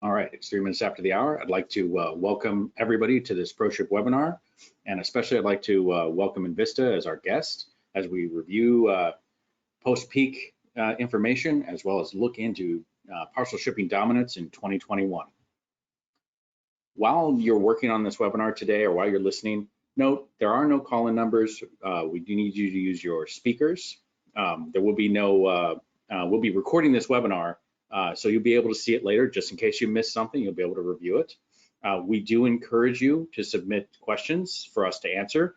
All right, it's 3 minutes after the hour. I'd like to welcome everybody to this ProShip webinar, and especially I'd like to welcome enVista as our guest as we review post-peak information as well as look into parcel shipping dominance in 2021. While you're working on this webinar today or while you're listening, note there are no call-in numbers. We do need you to use your speakers. There will be no, we'll be recording this webinar, so you'll be able to see it later. Just in case you missed something, you'll be able to review it. We do encourage you to submit questions for us to answer.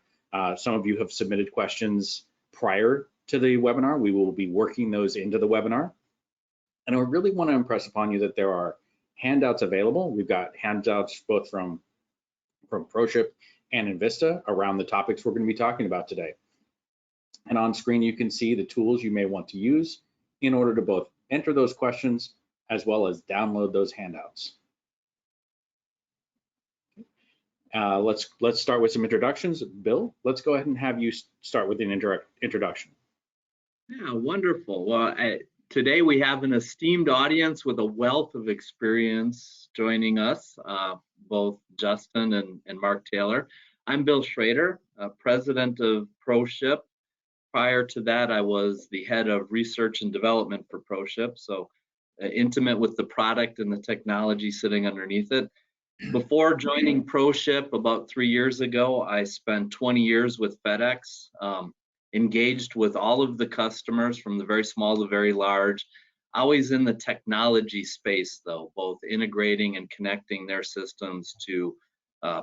Some of you have submitted questions prior to the webinar. We will be working those into the webinar. And I really want to impress upon you that there are handouts available. We've got handouts both from ProShip and enVista around the topics we're going to be talking about today. And on screen, you can see the tools you may want to use in order to both enter those questions as well as download those handouts. Let's start with some introductions. Bill, let's go ahead and have you start with an introduction. Yeah, wonderful. Well, today we have an esteemed audience with a wealth of experience joining us, both Justin and Mark Taylor. I'm Bill Schroeder, president of ProShip. Prior to that, I was the head of research and development for ProShip, so intimate with the product and the technology sitting underneath it. Before joining ProShip about 3 years ago, I spent 20 years with Fedex, engaged with all of the customers from the very small to very large, always in the technology space though, both integrating and connecting their systems to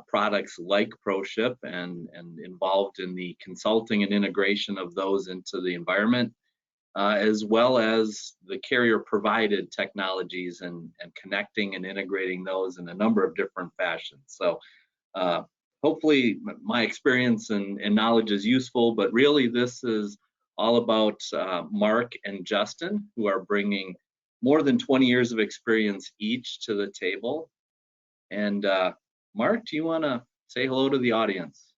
products like ProShip and involved in the consulting and integration of those into the environment, as well as the carrier provided technologies and connecting and integrating those in a number of different fashions. So hopefully my experience and knowledge is useful, but really this is all about Mark and Justin, who are bringing more than 20 years of experience each to the table. And Mark, do you want to say hello to the audience?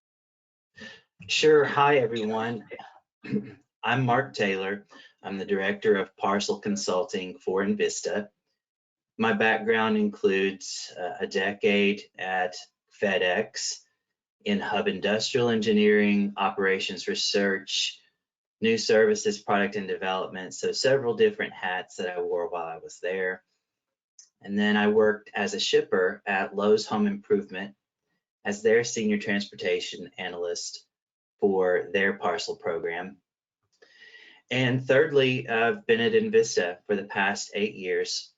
Sure. Hi, everyone. I'm Mark Taylor. I'm the director of Parcel Consulting for enVista. My background includes a decade at Fedex in hub industrial engineering, operations research, new services, product and development. So several different hats that I wore while I was there. And then I worked as a shipper at Lowe's Home Improvement as their senior transportation analyst for their parcel program. And thirdly, I've been at enVista for the past 8 years,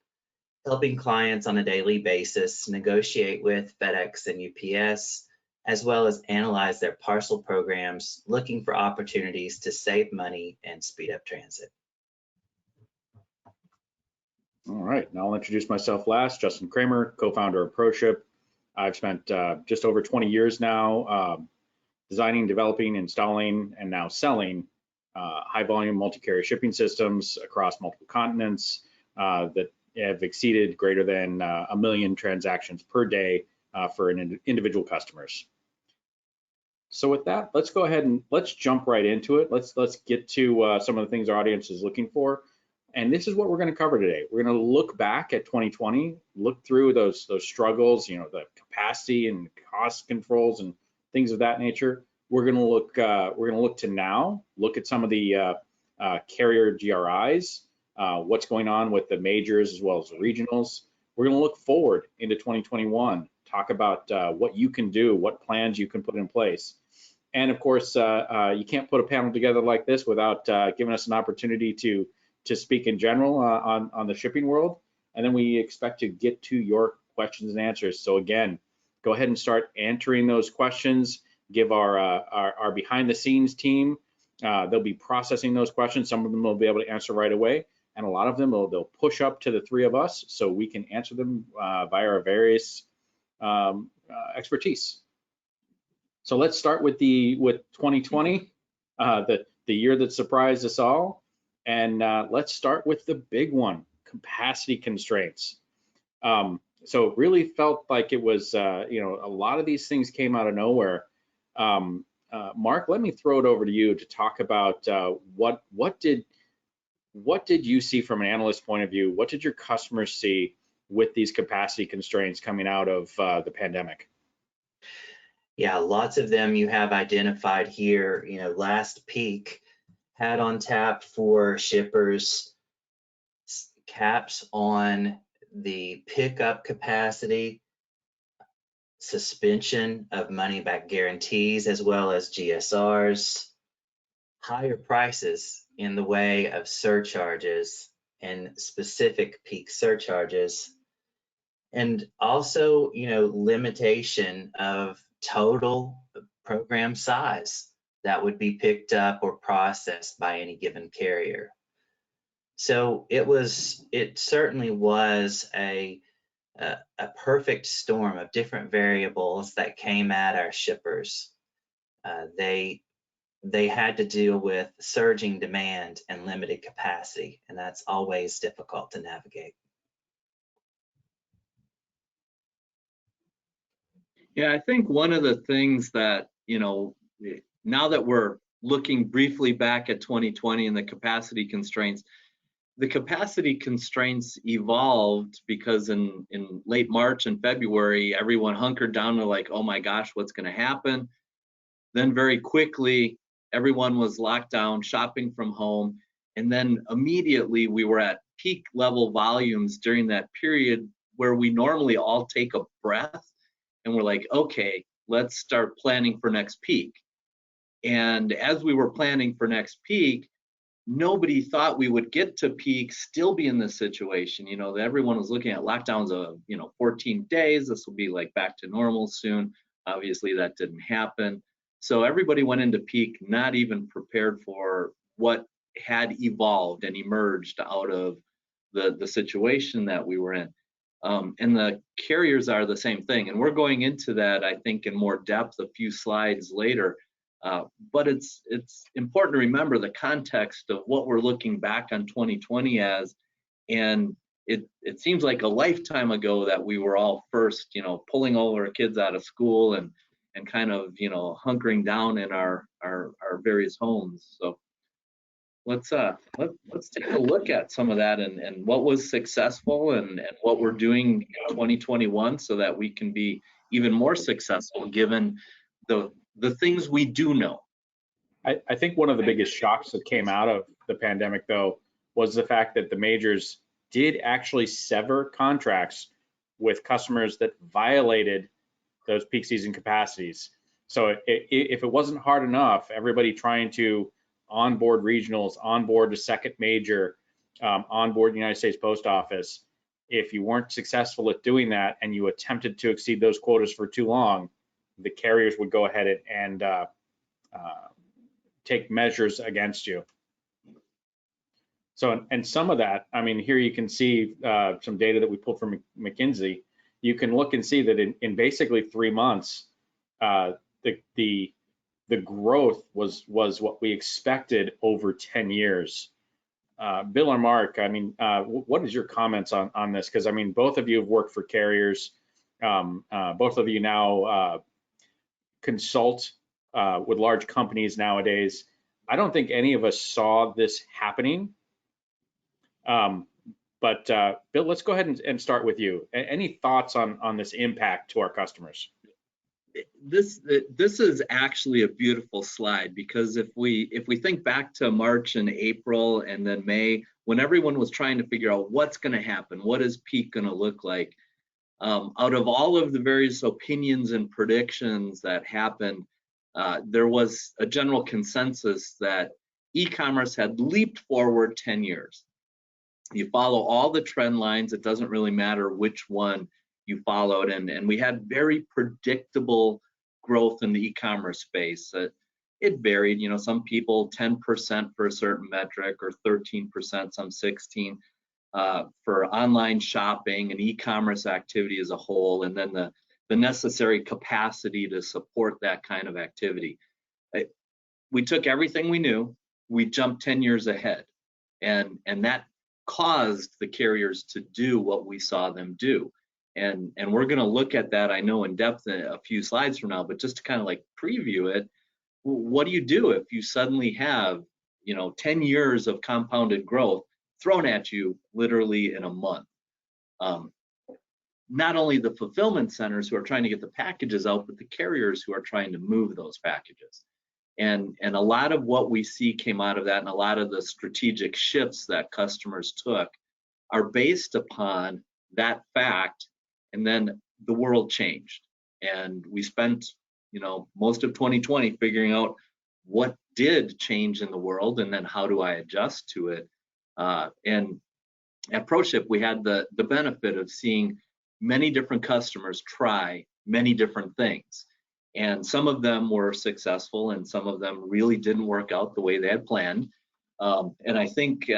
helping clients on a daily basis negotiate with FedEx and UPS, as well as analyze their parcel programs, looking for opportunities to save money and speed up transit. All right, now I'll introduce myself last. Justin Cramer, co-founder of ProShip. I've spent just over 20 years now designing, developing, installing, and now selling high volume multi-carrier shipping systems across multiple continents that have exceeded greater than 1 million transactions per day for individual customers. So with that, let's go ahead and let's jump right into it. Let's get to some of the things our audience is looking for. And this is what we're going to cover today. We're going to look back at 2020, look through those struggles, you know, the capacity and cost controls and things of that nature. We're going to look to now, look at some of the carrier GRIs, what's going on with the majors as well as the regionals. We're going to look forward into 2021, talk about what you can do, what plans you can put in place. And of course, you can't put a panel together like this without giving us an opportunity to speak in general on the shipping world. And then we expect to get to your questions and answers. So again, go ahead and start answering those questions. Give our behind the scenes team, they'll be processing those questions. Some of them will be able to answer right away. And a lot of them, they'll push up to the 3 of us so we can answer them via our various expertise. So let's start with 2020, the year that surprised us all. And let's start with the big one, capacity constraints. So it really felt like it was, you know, a lot of these things came out of nowhere. Mark, let me throw it over to you to talk about what did you see from an analyst point of view? What did your customers see? with these capacity constraints coming out of the pandemic? Yeah, lots of them you have identified here. Last peak had on tap for shippers caps on the pickup capacity, suspension of money back guarantees, as well as GSRs, higher prices in the way of surcharges and specific peak surcharges, and also, limitation of total program size that would be picked up or processed by any given carrier. So it certainly was a perfect storm of different variables that came at our shippers. They had to deal with surging demand and limited capacity, and that's always difficult to navigate. Yeah, I think one of the things that, now that we're looking briefly back at 2020 and the capacity constraints evolved because in late March and February, everyone hunkered down to like, oh my gosh, what's going to happen? Then very quickly, everyone was locked down, shopping from home. And then immediately we were at peak level volumes during that period where we normally all take a breath and we're like, okay, let's start planning for next peak. And as we were planning for next peak, nobody thought we would get to peak, still be in this situation. Everyone was looking at lockdowns of, 14 days. This will be like back to normal soon. Obviously, that didn't happen. So everybody went into peak not even prepared for what had evolved and emerged out of the situation that we were in. And the carriers are the same thing. And we're going into that, I think, in more depth a few slides later. But it's important to remember the context of what we're looking back on 2020 as, and it seems like a lifetime ago that we were all first, pulling all our kids out of school and kind of, hunkering down in our various homes. So let's take a look at some of that and what was successful and what we're doing in 2021 so that we can be even more successful given the things we do know. I think one of the biggest shocks that came out of the pandemic, though, was the fact that the majors did actually sever contracts with customers that violated those peak season capacities. So if it wasn't hard enough, everybody trying to onboard regionals, onboard a second major, onboard the United States Post Office, if you weren't successful at doing that and you attempted to exceed those quotas for too long, the carriers would go ahead and take measures against you. So, and some of that, I mean, here you can see some data that we pulled from McKinsey. You can look and see that in basically 3 months, the growth was what we expected over 10 years. Bill or Mark, I mean, what is your comments on this? Because I mean, both of you have worked for carriers. Both of you now consult with large companies nowadays. I don't think any of us saw this happening. But Bill, let's go ahead and start with you. Any thoughts on this impact to our customers? This is actually a beautiful slide because if we think back to March and April and then May, when everyone was trying to figure out what's going to happen, what is peak going to look like, out of all of the various opinions and predictions that happened, there was a general consensus that e-commerce had leaped forward 10 years. You follow all the trend lines, it doesn't really matter which one you followed, and we had very predictable growth in the e-commerce space. It varied, some people 10% for a certain metric or 13%, some 16% for online shopping and e-commerce activity as a whole, and then the necessary capacity to support that kind of activity. We took everything we knew, we jumped 10 years ahead, and that caused the carriers to do what we saw them do. And we're going to look at that, I know, in depth in a few slides from now, but just to kind of like preview it, what do you do if you suddenly have 10 years of compounded growth thrown at you literally in a month? not only the fulfillment centers who are trying to get the packages out, but the carriers who are trying to move those packages. And a lot of what we see came out of that, and a lot of the strategic shifts that customers took are based upon that fact. And then the world changed, and we spent, most of 2020 figuring out what did change in the world, and then how do I adjust to it. And at ProShip, we had the benefit of seeing many different customers try many different things. And some of them were successful, and some of them really didn't work out the way they had planned. And I think,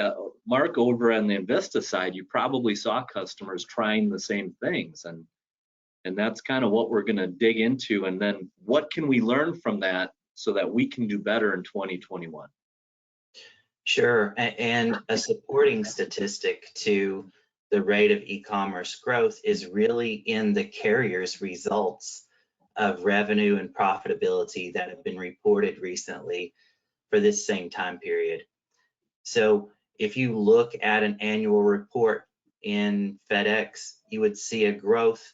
Mark, over on the enVista side, you probably saw customers trying the same things. And that's kind of what we're going to dig into. And then what can we learn from that so that we can do better in 2021? Sure. And a supporting statistic to the rate of e-commerce growth is really in the carriers' results of revenue and profitability that have been reported recently for this same time period. So if you look at an annual report in Fedex, you would see a growth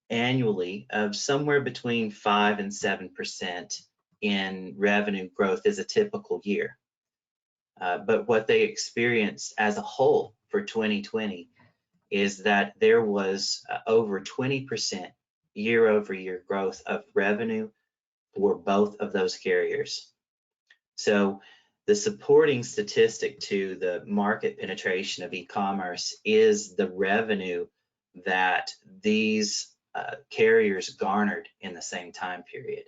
annually of somewhere between 5 and 7% in revenue growth is a typical year. But what they experienced as a whole for 2020 is that there was over 20% year-over-year growth of revenue for both of those carriers. So the supporting statistic to the market penetration of e-commerce is the revenue that these carriers garnered in the same time period.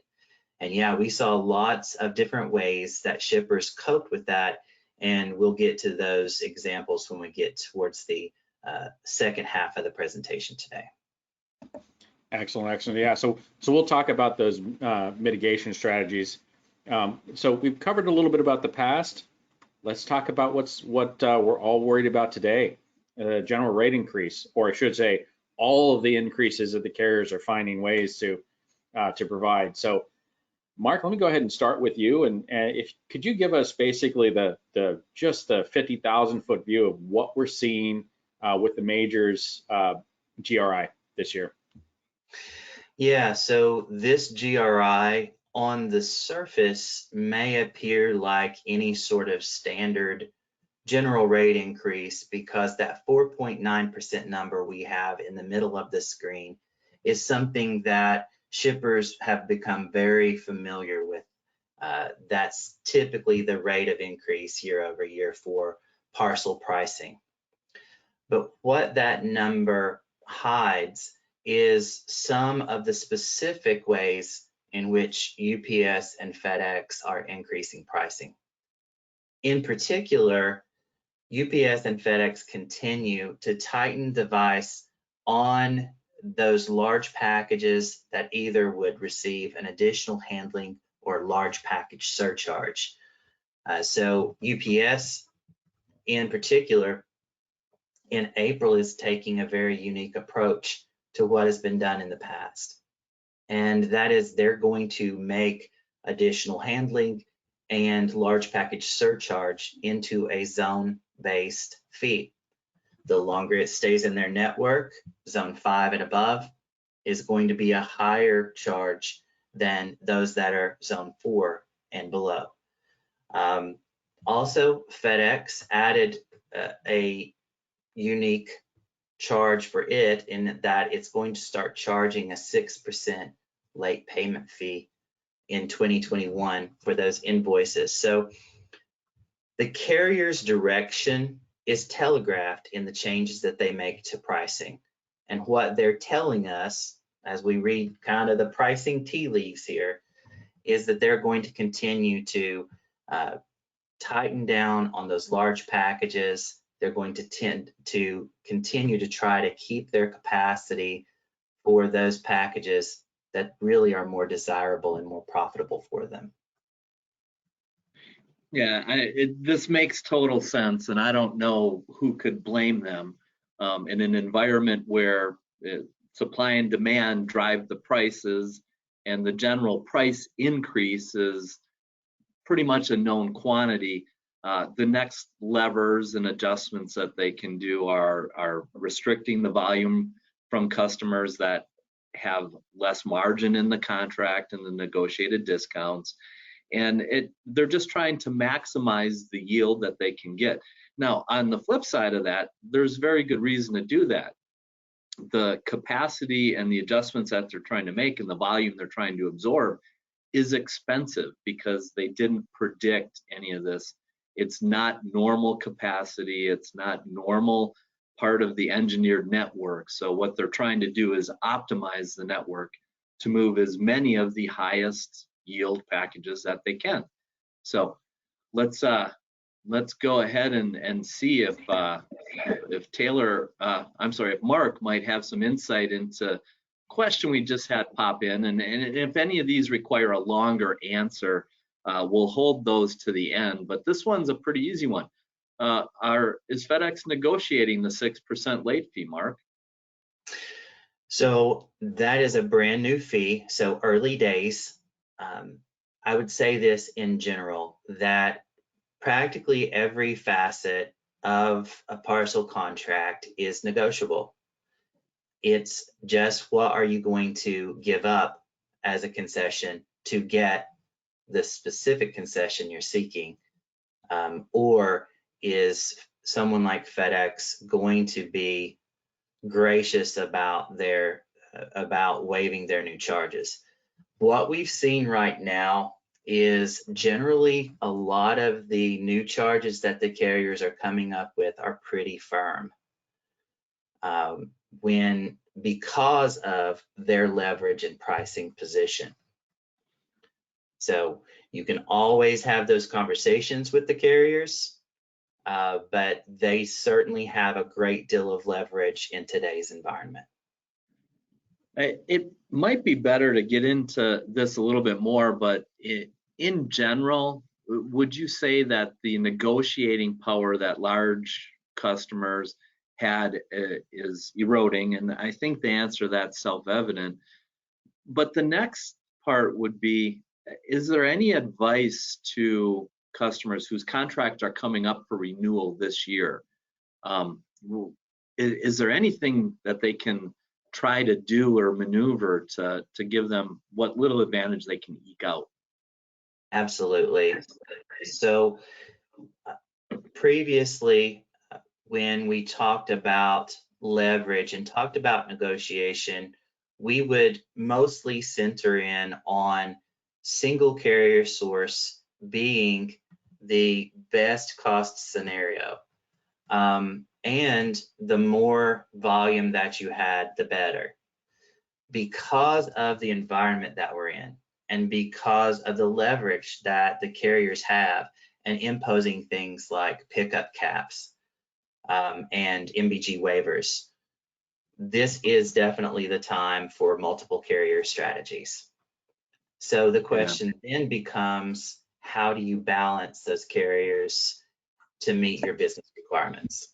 And yeah, we saw lots of different ways that shippers coped with that, and we'll get to those examples when we get towards the second half of the presentation today. Excellent. Yeah, so we'll talk about those mitigation strategies. So we've covered a little bit about the past. Let's talk about what we're all worried about today. General rate increase, or I should say, all of the increases that the carriers are finding ways to provide. So, Mark, let me go ahead and start with you. And could you give us basically the 50,000-foot view of what we're seeing with the majors GRI this year? Yeah, so this GRI on the surface may appear like any sort of standard general rate increase, because that 4.9% number we have in the middle of the screen is something that shippers have become very familiar with. That's typically the rate of increase year over year for parcel pricing. But what that number hides is some of the specific ways in which UPS and FedEx are increasing pricing. In particular, UPS and FedEx continue to tighten the vise on those large packages that either would receive an additional handling or large package surcharge. So UPS in particular in April is taking a very unique approach to what has been done in the past. And that is, they're going to make additional handling and large package surcharge into a zone-based fee. The longer it stays in their network, zone 5 and above, is going to be a higher charge than those that are zone 4 and below. Also, FedEx added a unique charge for it, in that it's going to start charging a 6% late payment fee in 2021 for those invoices. So the carrier's direction is telegraphed in the changes that they make to pricing. And what they're telling us, as we read kind of the pricing tea leaves here, is that they're going to continue to tighten down on those large packages. They're going to tend to continue to try to keep their capacity for those packages that really are more desirable and more profitable for them. Yeah, this makes total sense, and I don't know who could blame them in an environment where supply and demand drive the prices, and the general price increase is pretty much a known quantity. The next levers and adjustments that they can do are restricting the volume from customers that have less margin in the contract and the negotiated discounts. And they're just trying to maximize the yield that they can get. Now, on the flip side of that, there's very good reason to do that. The capacity and the adjustments that they're trying to make and the volume they're trying to absorb is expensive because they didn't predict any of this. It's not normal capacity. It's not normal part of the engineered network. So what they're trying to do is optimize the network to move as many of the highest yield packages that they can. So let's go ahead and see if Mark might have some insight into question we just had pop in, and if any of these require a longer answer, we'll hold those to the end. But this one's a pretty easy one. Is FedEx negotiating the 6% late fee, Mark? So that is a brand new fee, so early days. I would say this in general, that practically every facet of a parcel contract is negotiable. It's just what are you going to give up as a concession to get the specific concession you're seeking, or is someone like FedEx going to be gracious about waiving their new charges? What we've seen right now is generally a lot of the new charges that the carriers are coming up with are pretty firm, because of their leverage and pricing position. So you can always have those conversations with the carriers, but they certainly have a great deal of leverage in today's environment. It might be better to get into this a little bit more, but in general, would you say that the negotiating power that large customers had is eroding? And I think the answer to that's self-evident. But the next part would be, is there any advice to customers whose contracts are coming up for renewal this year? Is there anything that they can try to do or maneuver to give them what little advantage they can eke out? Absolutely. So previously, when we talked about leverage and talked about negotiation, we would mostly center in on single carrier source being the best cost scenario. And the more volume that you had, the better. Because of the environment that we're in, and because of the leverage that the carriers have and imposing things like pickup caps and MBG waivers, this is definitely the time for multiple carrier strategies. So the question then becomes, how do you balance those carriers to meet your business requirements?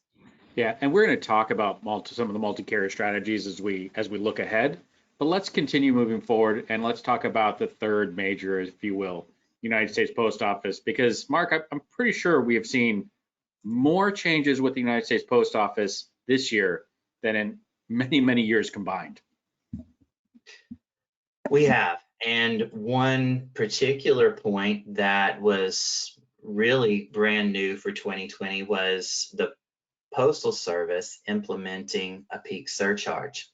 Yeah, and we're going to talk about some of the multi-carrier strategies as we look ahead. But let's continue moving forward, and let's talk about the third major, if you will, United States Post Office. Because Mark, I'm pretty sure we have seen more changes with the United States Post Office this year than in many, many years combined. We have, and one particular point that was really brand new for 2020 was the Postal Service implementing a peak surcharge.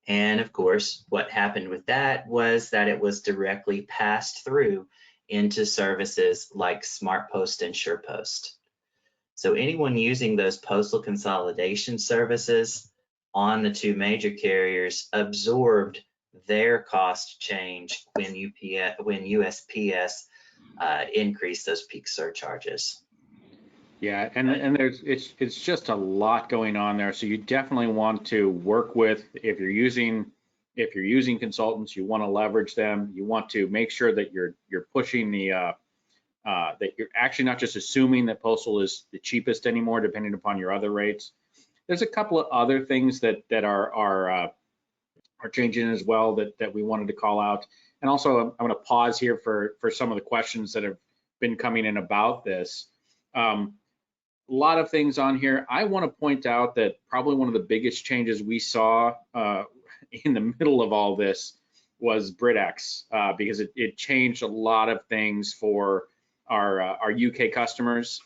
And of course, what happened with that was that it was directly passed through into services like SmartPost and SurePost. So anyone using those postal consolidation services on the two major carriers absorbed their cost change when USPS increased those peak surcharges. Yeah, and it's just a lot going on there. So you definitely want to work with, if you're using consultants, you want to leverage them. You want to make sure that you're pushing that you're actually not just assuming that postal is the cheapest anymore, depending upon your other rates. There's a couple of other things that are changing as well that we wanted to call out. And also, I'm going to pause here for some of the questions that have been coming in about this. lot of things on here. I want to point out that probably one of the biggest changes we saw in the middle of all this was BritX, because it changed a lot of things for our UK customers.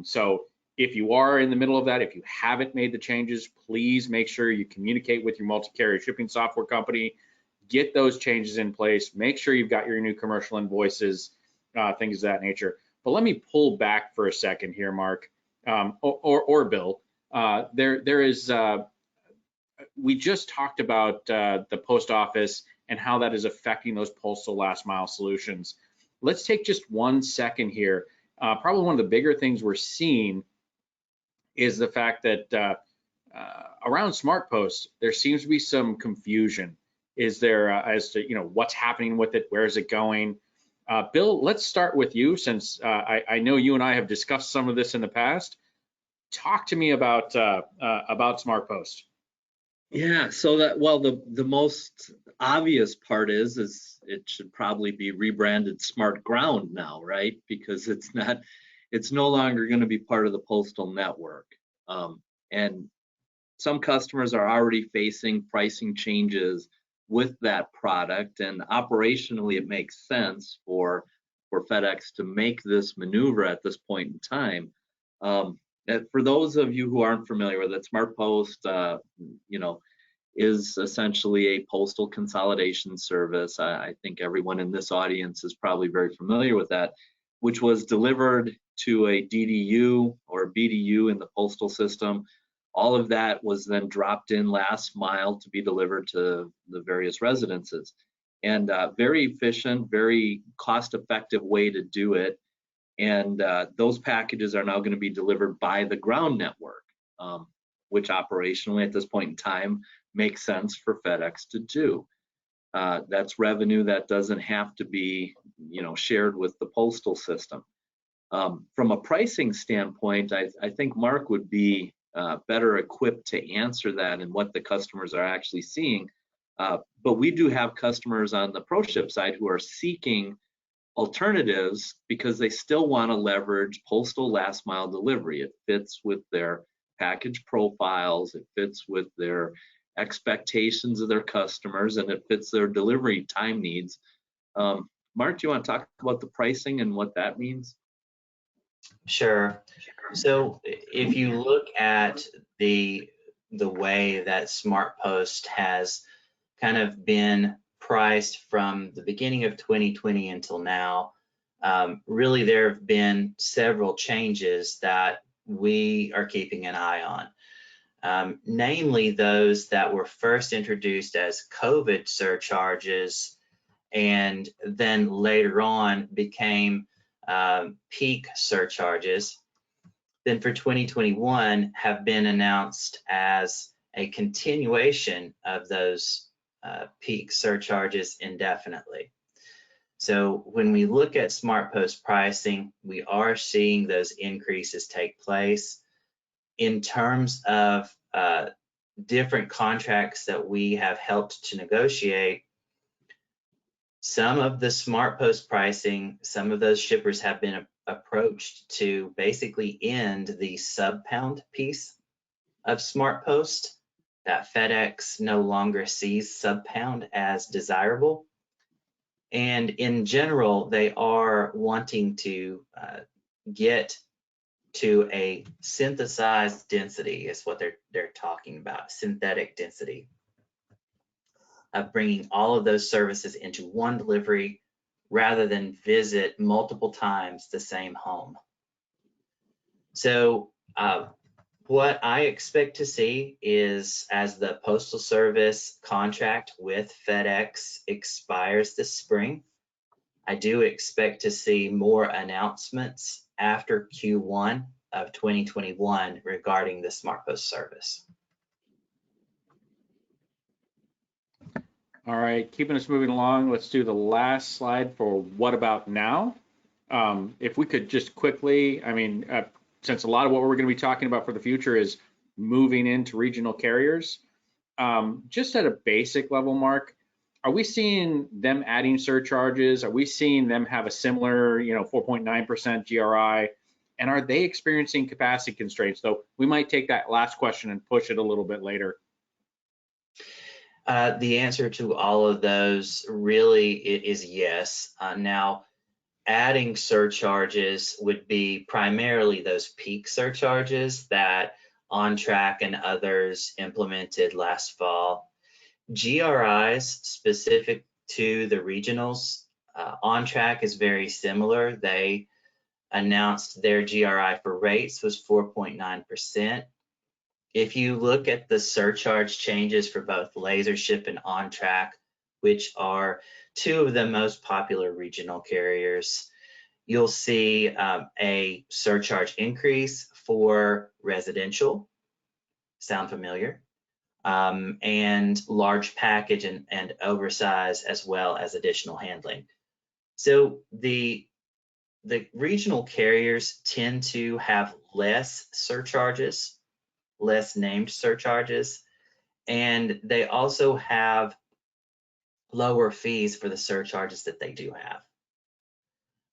So if you are in the middle of that, if you haven't made the changes, please make sure you communicate with your multi-carrier shipping software company, get those changes in place, make sure you've got your new commercial invoices, things of that nature. But let me pull back for a second here, Mark, or Bill. There is, we just talked about the post office and how that is affecting those postal last mile solutions. Let's take just 1 second here. Probably one of the bigger things we're seeing is the fact that around SmartPost, there seems to be some confusion. Is there as to what's happening with it? Where is it going? Bill, let's start with you, since I know you and I have discussed some of this in the past. Talk to me about SmartPost. Yeah, so the most obvious part is it should probably be rebranded Smart Ground now, right? Because it's no longer going to be part of the postal network. And some customers are already facing pricing changes with that product, and operationally it makes sense for FedEx to make this maneuver at this point in time. For those of you who aren't familiar with it, SmartPost, is essentially a postal consolidation service. I think everyone in this audience is probably very familiar with that, which was delivered to a DDU or BDU in the postal system. All of that was then dropped in last mile to be delivered to the various residences. And very efficient, very cost-effective way to do it. And those packages are now going to be delivered by the ground network, which operationally at this point in time makes sense for FedEx to do. That's revenue that doesn't have to be, shared with the postal system. From a pricing standpoint, I think Mark would be better equipped to answer that and what the customers are actually seeing. But we do have customers on the ProShip side who are seeking alternatives because they still want to leverage postal last mile delivery. It fits with their package profiles, it fits with their expectations of their customers, and it fits their delivery time needs. Mark, do you want to talk about the pricing and what that means? Sure. So if you look at the way that SmartPost has kind of been priced from the beginning of 2020 until now, really there have been several changes that we are keeping an eye on. Namely those that were first introduced as COVID surcharges and then later on became peak surcharges. Then for 2021 have been announced as a continuation of those peak surcharges indefinitely. So when we look at SmartPost pricing, we are seeing those increases take place. In terms of different contracts that we have helped to negotiate, some of the SmartPost pricing, some of those shippers have been approached to basically end the sub-pound piece of SmartPost, that FedEx no longer sees sub-pound as desirable. And in general, they are wanting to get to a synthesized density is what they're talking about, synthetic density, of bringing all of those services into one delivery rather than visit multiple times the same home. So what I expect to see is, as the Postal Service contract with FedEx expires this spring, I do expect to see more announcements after Q1 of 2021 regarding the SmartPost service. All right, keeping us moving along, let's do the last slide for what about now? If we could just quickly, since a lot of what we're going to be talking about for the future is moving into regional carriers, just at a basic level, Mark, are we seeing them adding surcharges? Are we seeing them have a similar, 4.9% GRI? And are they experiencing capacity constraints? So we might take that last question and push it a little bit later. The answer to all of those really is yes. Now, adding surcharges would be primarily those peak surcharges that OnTrack and others implemented last fall. GRIs specific to the regionals, OnTrack is very similar. They announced their GRI for rates was 4.9%. If you look at the surcharge changes for both LaserShip and OnTrack, which are two of the most popular regional carriers, you'll see a surcharge increase for residential, sound familiar, and large package and oversize, as well as additional handling. So the regional carriers tend to have less surcharges, less named surcharges, and they also have lower fees for the surcharges that they do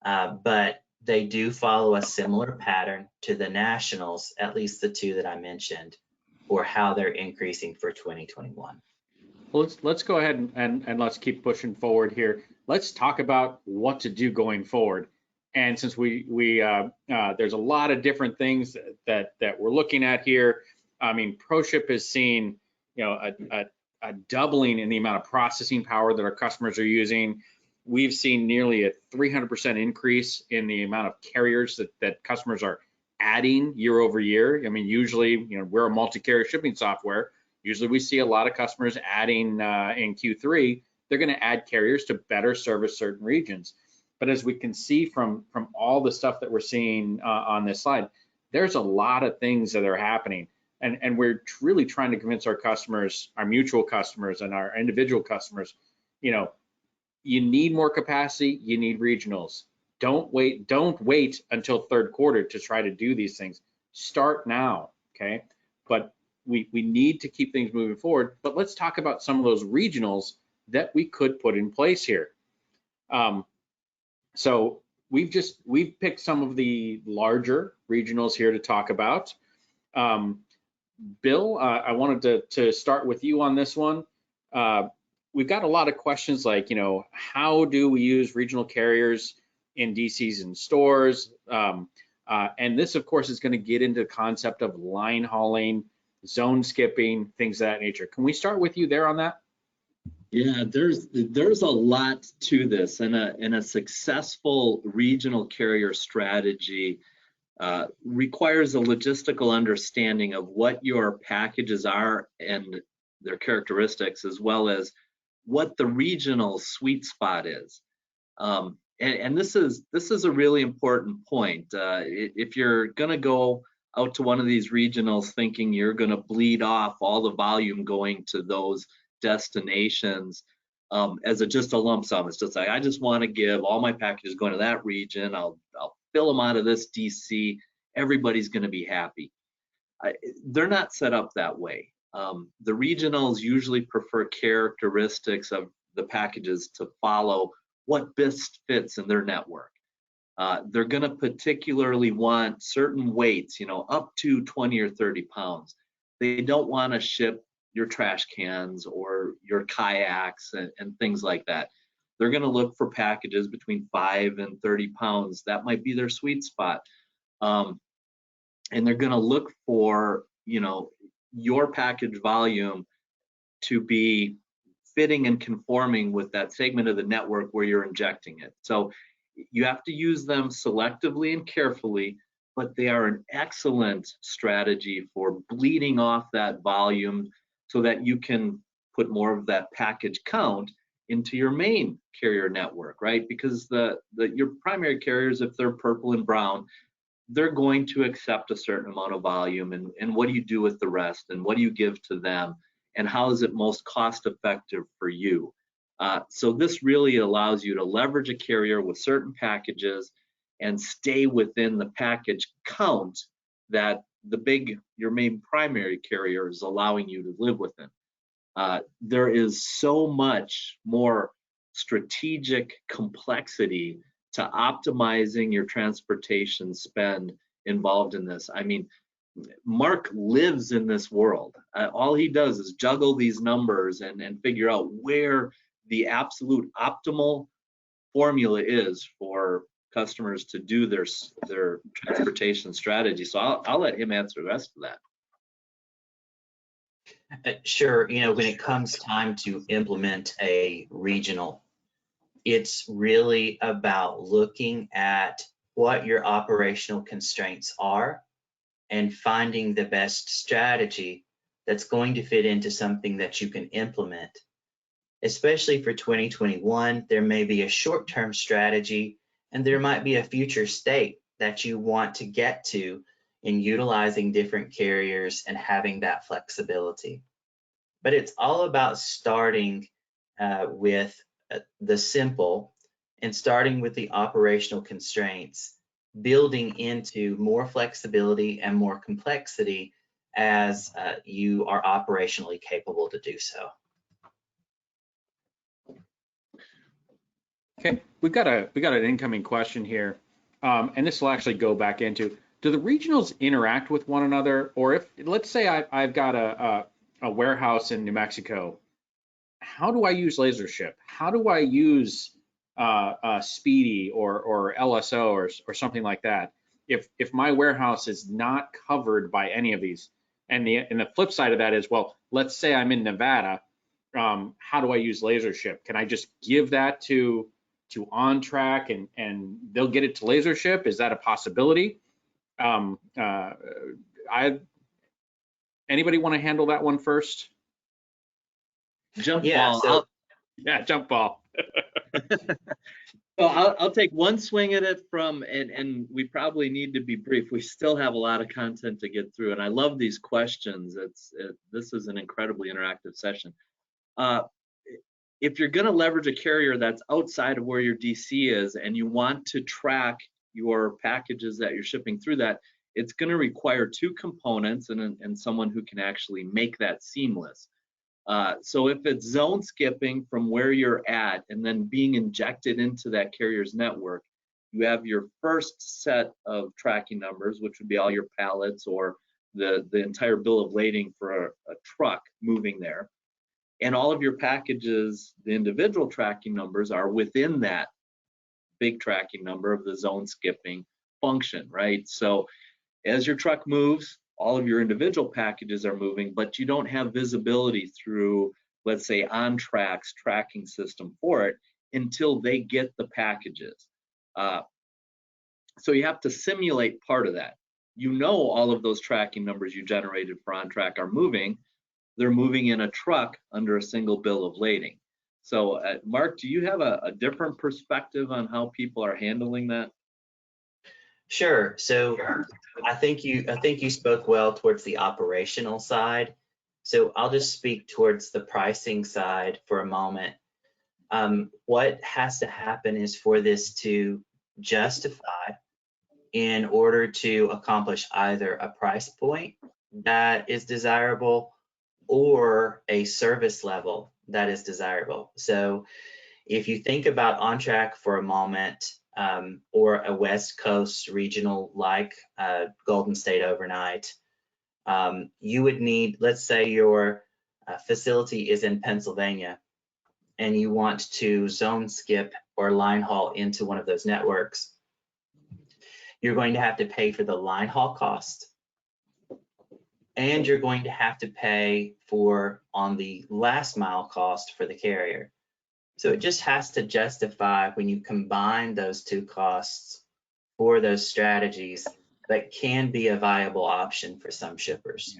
have. But they do follow a similar pattern to the nationals, at least the two that I mentioned, or how they're increasing for 2021. Well, let's go ahead and let's keep pushing forward here. Let's talk about what to do going forward. And since there's a lot of different things that we're looking at here. I mean, ProShip has seen, you know, a doubling in the amount of processing power that our customers are using. We've seen nearly a 300% increase in the amount of carriers that customers are adding year over year. I mean, usually, you know, we're a multi-carrier shipping software. Usually we see a lot of customers adding in Q3, they're going to add carriers to better service certain regions. But as we can see from all the stuff that we're seeing on this slide, there's a lot of things that are happening. And we're really trying to convince our customers, our mutual customers and our individual customers, you know, you need more capacity, you need regionals. Don't wait until third quarter to try to do these things. Start now, okay? But we need to keep things moving forward. But let's talk about some of those regionals that we could put in place here. So we've picked some of the larger regionals here to talk about. Bill, I wanted to start with you on this one. We've got a lot of questions like, you know, how do we use regional carriers in DCs and stores? And this, of course, is going to get into the concept of line hauling, zone skipping, things of that nature. Can we start with you there on that? Yeah, there's a lot to this, and a successful regional carrier strategy requires a logistical understanding of what your packages are and their characteristics, as well as what the regional sweet spot is. And this is a really important point. If you're going to go out to one of these regionals thinking you're going to bleed off all the volume going to those destinations as just a lump sum, it's just like, I just want to give all my packages going to that region. I'll fill them out of this DC. Everybody's going to be happy. They're not set up that way. The regionals usually prefer characteristics of the packages to follow what best fits in their network. They're going to particularly want certain weights, you know, up to 20 or 30 pounds. They don't want to ship your trash cans or your kayaks and things like that. They're going to look for packages between 5 and 30 pounds. That might be their sweet spot. And they're going to look for, you know, your package volume to be fitting and conforming with that segment of the network where you're injecting it. So you have to use them selectively and carefully, but they are an excellent strategy for bleeding off that volume so that you can put more of that package count into your main carrier network, right? Because your primary carriers, if they're purple and brown, they're going to accept a certain amount of volume, and what do you do with the rest, and what do you give to them, and how is it most cost effective for you? So this really allows you to leverage a carrier with certain packages and stay within the package count that your main primary carrier is allowing you to live within. There is so much more strategic complexity to optimizing your transportation spend involved in this. I mean, Mark lives in this world. All he does is juggle these numbers and figure out where the absolute optimal formula is for customers to do their transportation strategy. So I'll let him answer the rest of that. Sure. When it comes time to implement a regional, it's really about looking at what your operational constraints are and finding the best strategy that's going to fit into something that you can implement. Especially for 2021, there may be a short-term strategy and there might be a future state that you want to get to in utilizing different carriers and having that flexibility. But it's all about starting with the simple and starting with the operational constraints, building into more flexibility and more complexity as you are operationally capable to do so. Okay, we've got an incoming question here, and this will actually go back into, do the regionals interact with one another? Or if, let's say I've got a warehouse in New Mexico, how do I use LaserShip? How do I use Speedy or LSO or something like that? If my warehouse is not covered by any of these, and the flip side of that is, well, let's say I'm in Nevada, how do I use LaserShip? Can I just give that to OnTrack and they'll get it to LaserShip? Is that a possibility? Anybody want to handle that one first? Jump ball. Jump ball. Well, I'll take one swing at it and we probably need to be brief. We still have a lot of content to get through, and I love these questions. This is an incredibly interactive session. If you're going to leverage a carrier that's outside of where your DC is and you want to track your packages that you're shipping through that, it's going to require two components and someone who can actually make that seamless. So if it's zone skipping from where you're at and then being injected into that carrier's network, you have your first set of tracking numbers, which would be all your pallets or the entire bill of lading for a truck moving there. And all of your packages, the individual tracking numbers are within that big tracking number of the zone skipping function, right? So as your truck moves, all of your individual packages are moving, but you don't have visibility through, let's say, OnTrack's tracking system for it until they get the packages. So you have to simulate part of that. You know all of those tracking numbers you generated for OnTrack are moving. They're moving in a truck under a single bill of lading. So Mark, do you have a different perspective on how people are handling that? Sure. So I think you spoke well towards the operational side. So I'll just speak towards the pricing side for a moment. What has to happen is for this to justify in order to accomplish either a price point that is desirable or a service level that is desirable. So if you think about OnTrack for a moment, or a West Coast regional like Golden State Overnight, you would need, let's say your facility is in Pennsylvania and you want to zone skip or line haul into one of those networks. You're going to have to pay for the line haul cost, and you're going to have to pay for on the last mile cost for the carrier. So it just has to justify when you combine those two costs for those strategies that can be a viable option for some shippers.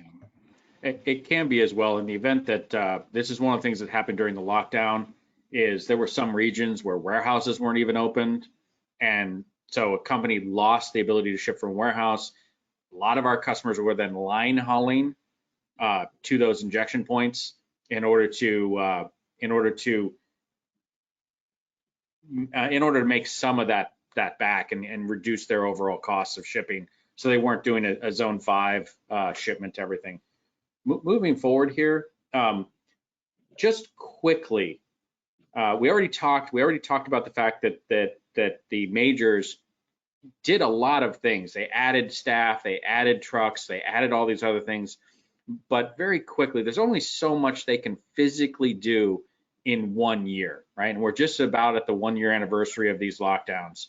Yeah. It can be as well in the event that this is one of the things that happened during the lockdown is there were some regions where warehouses weren't even opened. And so a company lost the ability to ship from warehouse. A lot of our customers were then line hauling to those injection points in order to make some of that back and reduce their overall costs of shipping. So they weren't doing a zone 5 shipment to everything. Moving forward here, just quickly, we already talked about the fact that the majors did a lot of things. They added staff, they added trucks, they added all these other things, but very quickly, there's only so much they can physically do in 1 year, right? And we're just about at the 1 year anniversary of these lockdowns.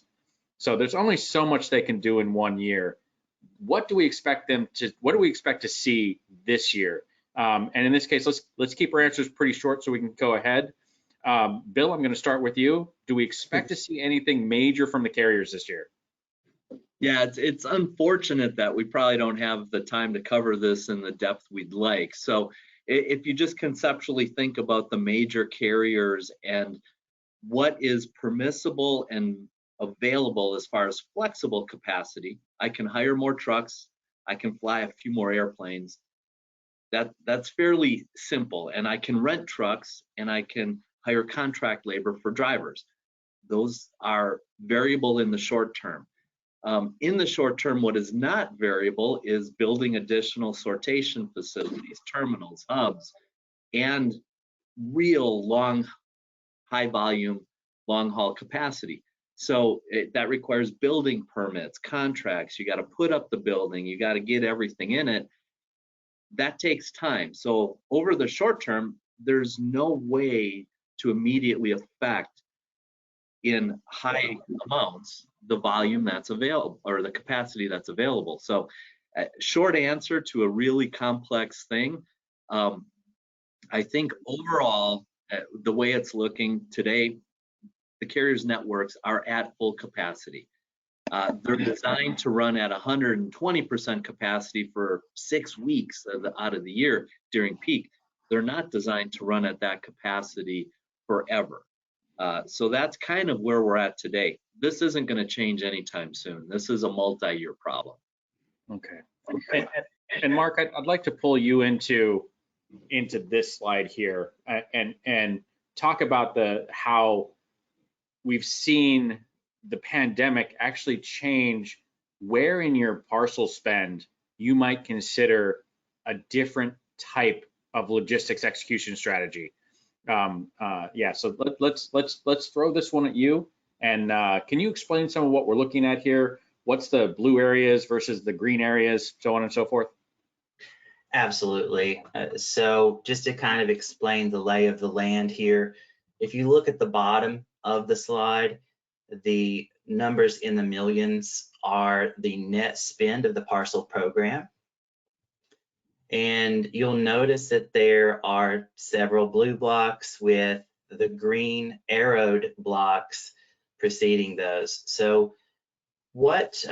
So there's only so much they can do in 1 year. What do we expect to see this year? And in this case, let's keep our answers pretty short so we can go ahead. Bill, I'm going to start with you. Do we expect to see anything major from the carriers this year? Yeah, it's unfortunate that we probably don't have the time to cover this in the depth we'd like. So if you just conceptually think about the major carriers and what is permissible and available as far as flexible capacity, I can hire more trucks, I can fly a few more airplanes. That's fairly simple, and I can rent trucks and I can hire contract labor for drivers. Those are variable in the short term. In the short term, what is not variable is building additional sortation facilities, terminals, hubs, and real long, high volume, long haul capacity. So that requires building permits, contracts. You got to put up the building, you got to get everything in it. That takes time. So over the short term, there's no way to immediately affect in high amounts the volume that's available or the capacity that's available. So short answer to a really complex thing, I think overall, the way it's looking today, the carriers networks are at full capacity. They're designed to run at 120% capacity for 6 weeks out of the year during peak. They're not designed to run at that capacity forever. So that's kind of where we're at today. This isn't going to change anytime soon. This is a multi-year problem. Okay. And Mark, I'd like to pull you into this slide here and talk about how we've seen the pandemic actually change where in your parcel spend you might consider a different type of logistics execution strategy. Yeah, so let's throw this one at you. And can you explain some of what we're looking at here? What's the blue areas versus the green areas, so on and so forth? Absolutely. So just to kind of explain the lay of the land here, if you look at the bottom of the slide, the numbers in the millions are the net spend of the Parcel program. And you'll notice that there are several blue blocks with the green arrowed blocks preceding those. So what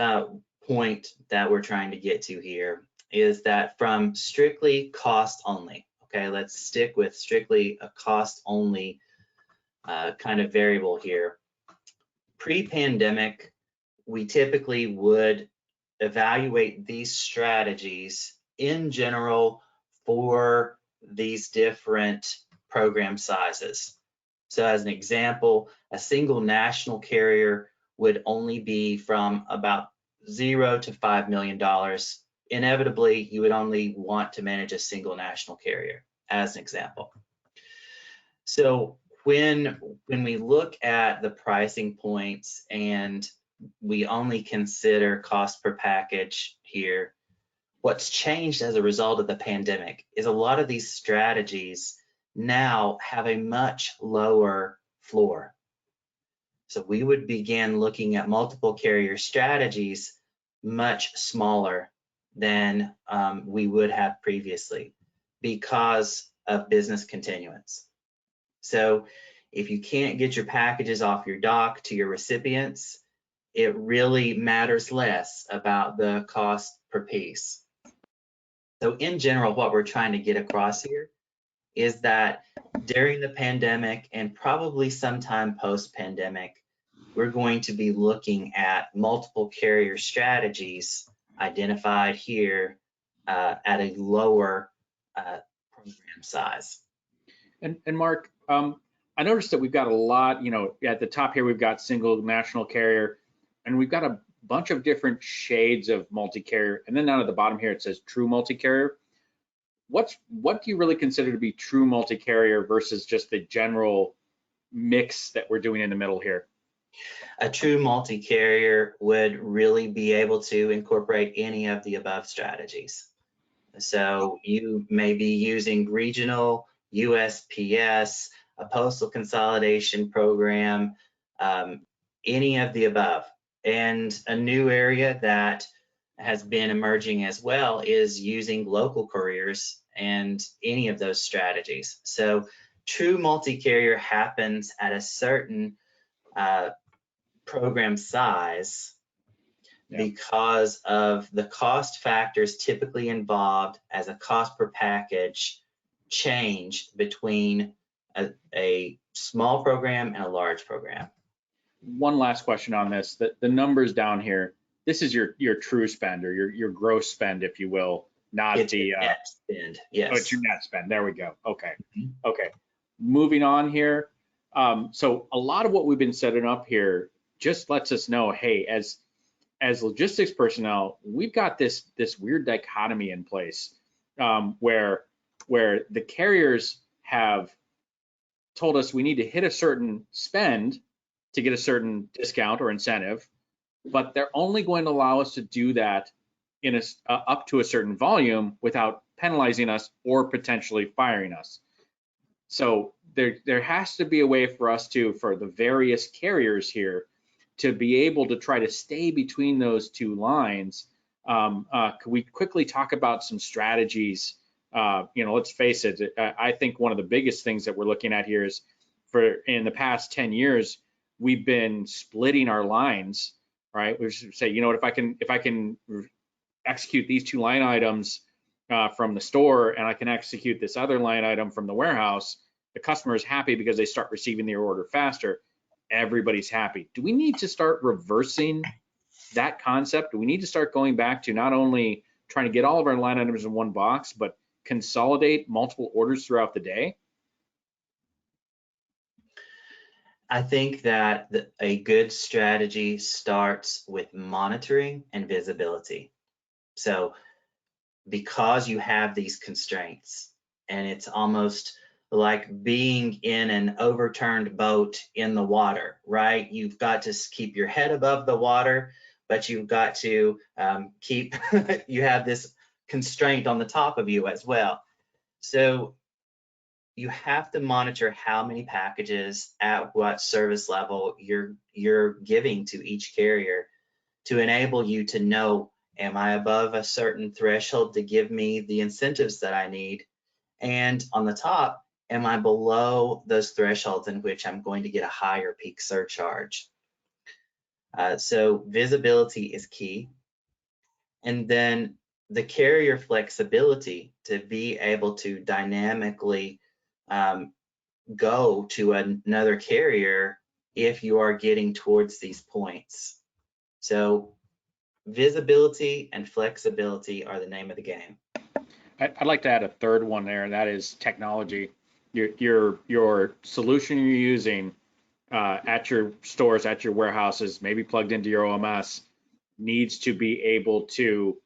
point that we're trying to get to here is that from strictly cost only, okay, let's stick with strictly a cost only kind of variable here. Pre-pandemic, we typically would evaluate these strategies in general for these different program sizes. So as an example, a single national carrier would only be from about $0 to $5 million. Inevitably, you would only want to manage a single national carrier, as an example. So when we look at the pricing points and we only consider cost per package here, what's changed as a result of the pandemic is a lot of these strategies now have a much lower floor. So we would begin looking at multiple carrier strategies much smaller than we would have previously because of business continuance. So if you can't get your packages off your dock to your recipients, it really matters less about the cost per piece. So in general, what we're trying to get across here is that during the pandemic and probably sometime post-pandemic, we're going to be looking at multiple carrier strategies identified here at a lower program size. And Mark, I noticed that we've got a lot, at the top here, we've got single national carrier, and we've got a bunch of different shades of multi-carrier. And then down at the bottom here, it says true multi-carrier. What do you really consider to be true multi-carrier versus just the general mix that we're doing in the middle here? A true multi-carrier would really be able to incorporate any of the above strategies. So you may be using regional, USPS, a postal consolidation program, any of the above. And a new area that has been emerging as well is using local couriers and any of those strategies. So true multi-carrier happens at a certain program size because of the cost factors typically involved as a cost per package change between a small program and a large program. One last question on this. The numbers down here, this is your true spend, or your gross spend, if you will, not It's the net spend. Yes. Oh, it's your net spend. There we go. Okay. Mm-hmm. Okay. Moving on here. So a lot of what we've been setting up here just lets us know, hey, as logistics personnel, we've got this weird dichotomy in place, where the carriers have told us we need to hit a certain spend to get a certain discount or incentive, but they're only going to allow us to do that in up to a certain volume without penalizing us or potentially firing us. So there has to be a way for us for the various carriers here to be able to try to stay between those two lines. Could we quickly talk about some strategies? Let's face it, I think one of the biggest things that we're looking at here is, in the past 10 years, we've been splitting our lines, right? We should say, if I can execute these two line items from the store, and I can execute this other line item from the warehouse, the customer is happy because they start receiving their order faster. Everybody's happy. Do we need to start reversing that concept? Do we need to start going back to not only trying to get all of our line items in one box, but consolidate multiple orders throughout the day? I think that a good strategy starts with monitoring and visibility. So because you have these constraints, and it's almost like being in an overturned boat in the water, right? You've got to keep your head above the water, but you've got to keep, you have this constraint on the top of you as well. So you have to monitor how many packages at what service level you're giving to each carrier to enable you to know, am I above a certain threshold to give me the incentives that I need? And on the top, am I below those thresholds in which I'm going to get a higher peak surcharge? So visibility is key. And then the carrier flexibility to be able to dynamically go to another carrier if you are getting towards these points. So visibility and flexibility are the name of the game. I'd like to add a third one there, and that is technology. Your solution you're using at your stores, at your warehouses, maybe plugged into your OMS, needs to be able to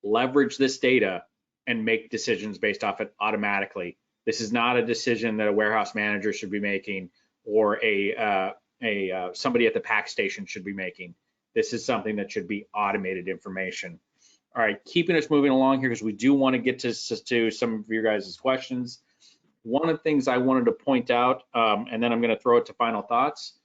leverage this data and make decisions based off it automatically. This is not a decision that a warehouse manager should be making, or somebody at the pack station should be making. This is something that should be automated information. All right, keeping us moving along here, because we do want to get to some of your guys' questions. One of the things I wanted to point out, and then I'm going to throw it to final thoughts,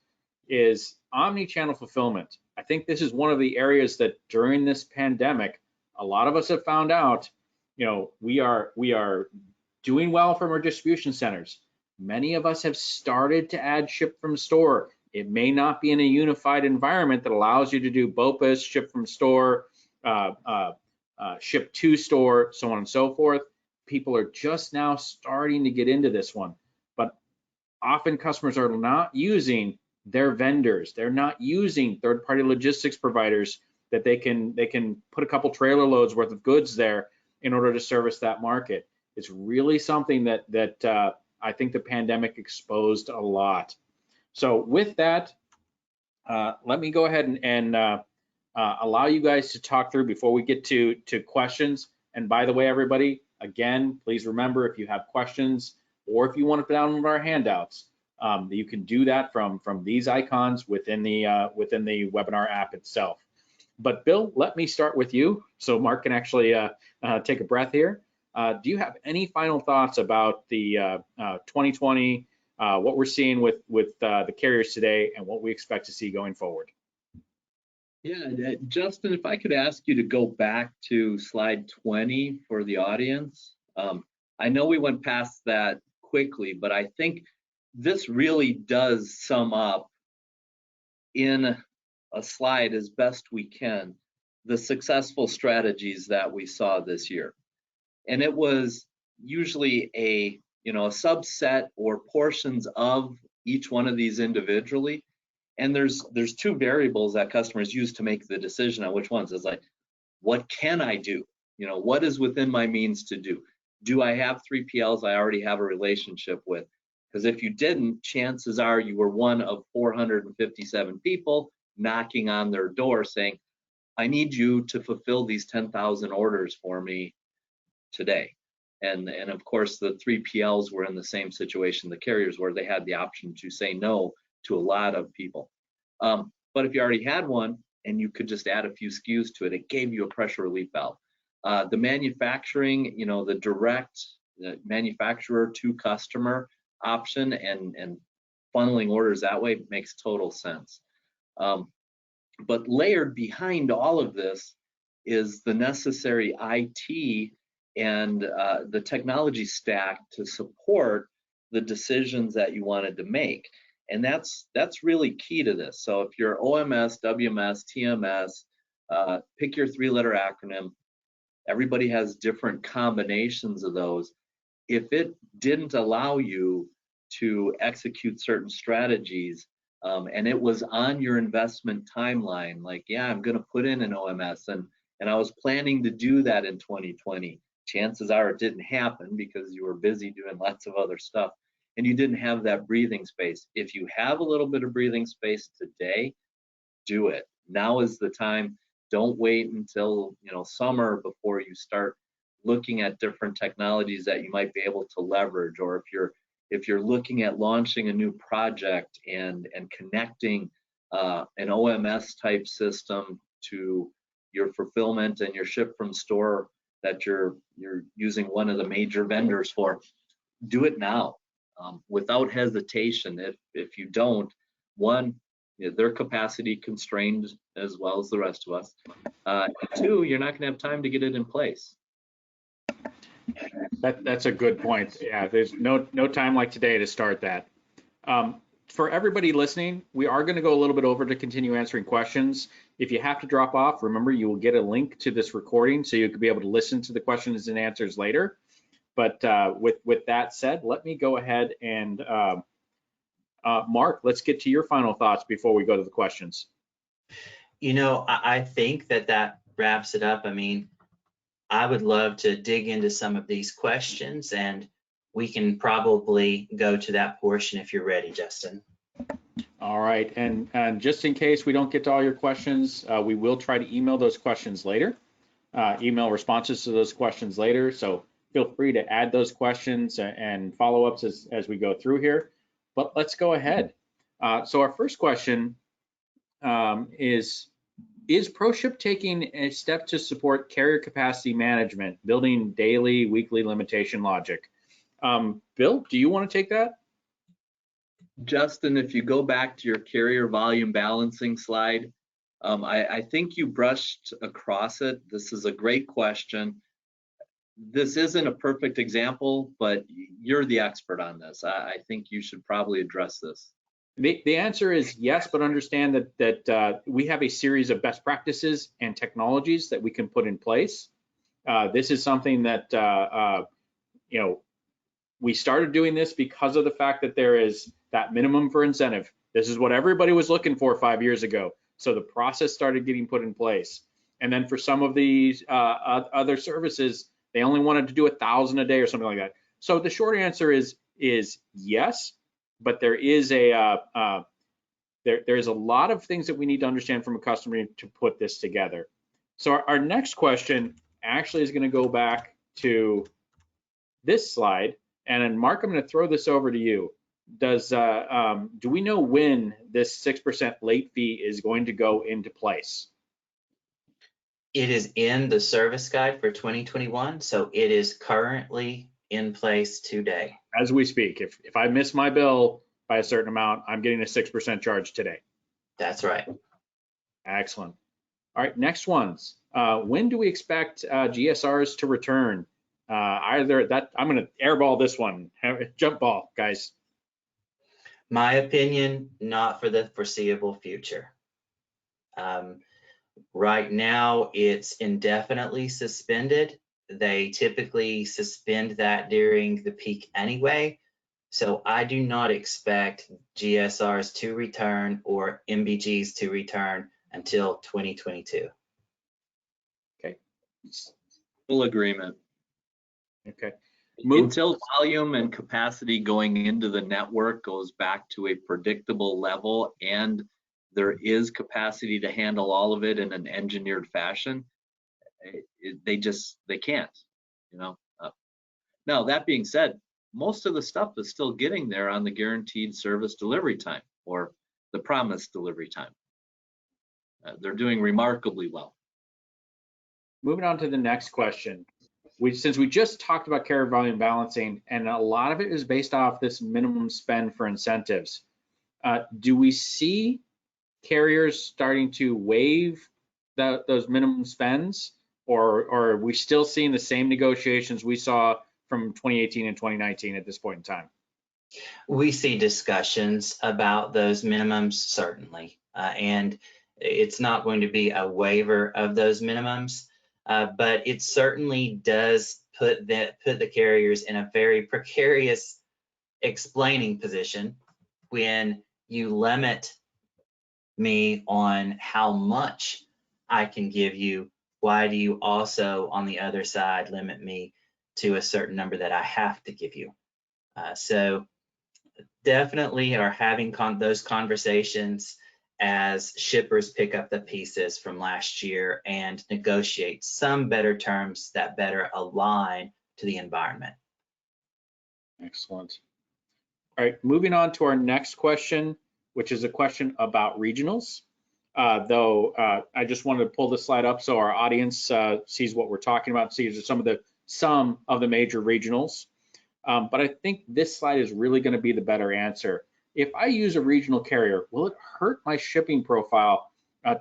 is omnichannel fulfillment. I think this is one of the areas that during this pandemic, a lot of us have found out, we are doing well from our distribution centers. Many of us have started to add ship from store. It may not be in a unified environment that allows you to do BOPUS, ship from store, ship to store, so on and so forth. People are just now starting to get into this one, but often customers are not using their vendors. They're not using third-party logistics providers that they can put a couple trailer loads worth of goods there in order to service that market. It's really something that I think the pandemic exposed a lot. So with that, let me go ahead and allow you guys to talk through before we get to questions. And by the way, everybody, again, please remember, if you have questions or if you want to download our handouts, You can do that from these icons within the webinar app itself. But Bill, let me start with you, so Mark can actually take a breath here. Do you have any final thoughts about the 2020, what we're seeing with the carriers today, and what we expect to see going forward? Yeah, Justin, if I could ask you to go back to slide 20 for the audience. I know we went past that quickly, but I think this really does sum up in a slide as best we can the successful strategies that we saw this year. And it was usually a subset or portions of each one of these individually. And there's two variables that customers use to make the decision on which ones. It's like, what can I do? What is within my means to do? Do I have 3PLs I already have a relationship with? Because if you didn't, chances are you were one of 457 people knocking on their door saying, I need you to fulfill these 10,000 orders for me today. And of course, the 3PLs were in the same situation the carriers were. They had the option to say no to a lot of people. But if you already had one and you could just add a few SKUs to it, it gave you a pressure relief valve. The manufacturing, the direct manufacturer to customer option and funneling orders that way makes total sense. But layered behind all of this is the necessary IT and the technology stack to support the decisions that you wanted to make. And that's really key to this. So if you're OMS, WMS, TMS, pick your 3-letter acronym. Everybody has different combinations of those. If it didn't allow you to execute certain strategies, and it was on your investment timeline, like, yeah, I'm going to put in an OMS, and I was planning to do that in 2020. Chances are it didn't happen because you were busy doing lots of other stuff, and you didn't have that breathing space. If you have a little bit of breathing space today, do it. Now is the time. Don't wait until summer before you start looking at different technologies that you might be able to leverage, or if you're looking at launching a new project and connecting an OMS type system to your fulfillment and your ship from store that you're using one of the major vendors for, do it now without hesitation. If you don't, one, they're capacity constrained as well as the rest of us. And two, you're not going to have time to get it in place. That's a good point. Yeah, there's no time like today to start that. For everybody listening, we are going to go a little bit over to continue answering questions. If you have to drop off, remember you will get a link to this recording so you can be able to listen to the questions and answers later. But with that said, let me go ahead and Mark, let's get to your final thoughts before we go to the questions. I think that wraps it up. I mean, I would love to dig into some of these questions, and we can probably go to that portion if you're ready, Justin. All right, and just in case we don't get to all your questions, we will try to email those questions later, email responses to those questions later. So feel free to add those questions and follow-ups as we go through here. But let's go ahead. So our first question is ProShip taking a step to support carrier capacity management, building daily, weekly limitation logic? Bill, do you want to take that? Justin, if you go back to your carrier volume balancing slide, I think you brushed across it. This is a great question. This isn't a perfect example, but you're the expert on this. I think you should probably address this. The answer is yes, but understand that we have a series of best practices and technologies that we can put in place. This is something that we started doing this because of the fact that there is that minimum for incentive. This is what everybody was looking for 5 years ago. So the process started getting put in place. And then for some of these other services, they only wanted to do 1,000 a day or something like that. So the short answer is yes, but there is there's a lot of things that we need to understand from a customer to put this together. So our next question actually is going to go back to this slide. And then Mark, I'm going to throw this over to you. do we know when this 6% late fee is going to go into place? It is in the service guide for 2021, so it is currently in place today. As we speak, if I miss my bill by a certain amount, I'm getting a 6% charge today. That's right. Excellent. All right, next ones. When do we expect GSRs to return? I'm going to airball this one. Jump ball, guys. My opinion, not for the foreseeable future. Right now, it's indefinitely suspended. They typically suspend that during the peak anyway. So I do not expect GSRs to return or MBGs to return until 2022. Okay. Full agreement. Okay. Until volume and capacity going into the network goes back to a predictable level and there is capacity to handle all of it in an engineered fashion, they can't, you know. Now, that being said, most of the stuff is still getting there on the guaranteed service delivery time or the promised delivery time. They're doing remarkably well. Moving on to the next question. Since we just talked about carrier volume balancing, and a lot of it is based off this minimum spend for incentives, do we see carriers starting to waive those minimum spends, or are we still seeing the same negotiations we saw from 2018 and 2019 at this point in time? We see discussions about those minimums, certainly, and it's not going to be a waiver of those minimums, but it certainly does put the carriers in a very precarious explaining position when you limit me on how much I can give you. Why do you also, on the other side, limit me to a certain number that I have to give you? So definitely are having those conversations as shippers pick up the pieces from last year and negotiate some better terms that better align to the environment. Excellent. All right, moving on to our next question, which is a question about regionals. I just wanted to pull this slide up so our audience sees what we're talking about, sees some of the major regionals. But I think this slide is really going to be the better answer. If I use a regional carrier, will it hurt my shipping profile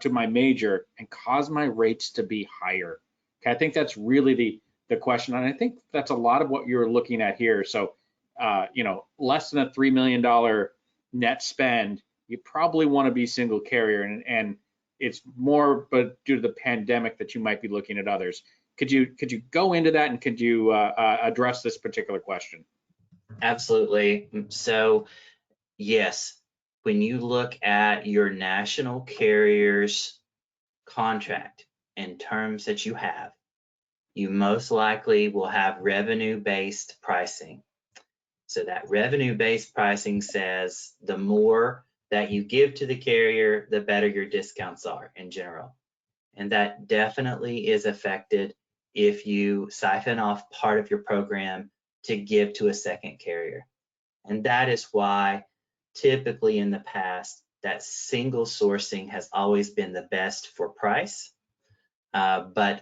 to my major and cause my rates to be higher? Okay, I think that's really the question, and I think that's a lot of what you're looking at here. So, less than a $3 million net spend, you probably want to be single carrier, and it's more, but due to the pandemic, that you might be looking at others. Could you go into that, and could you address this particular question? Absolutely. So yes, when you look at your national carrier's contract and terms that you have, you most likely will have revenue-based pricing. So that revenue-based pricing says the more that you give to the carrier, the better your discounts are in general. And that definitely is affected if you siphon off part of your program to give to a second carrier. And that is why typically in the past, that single sourcing has always been the best for price, but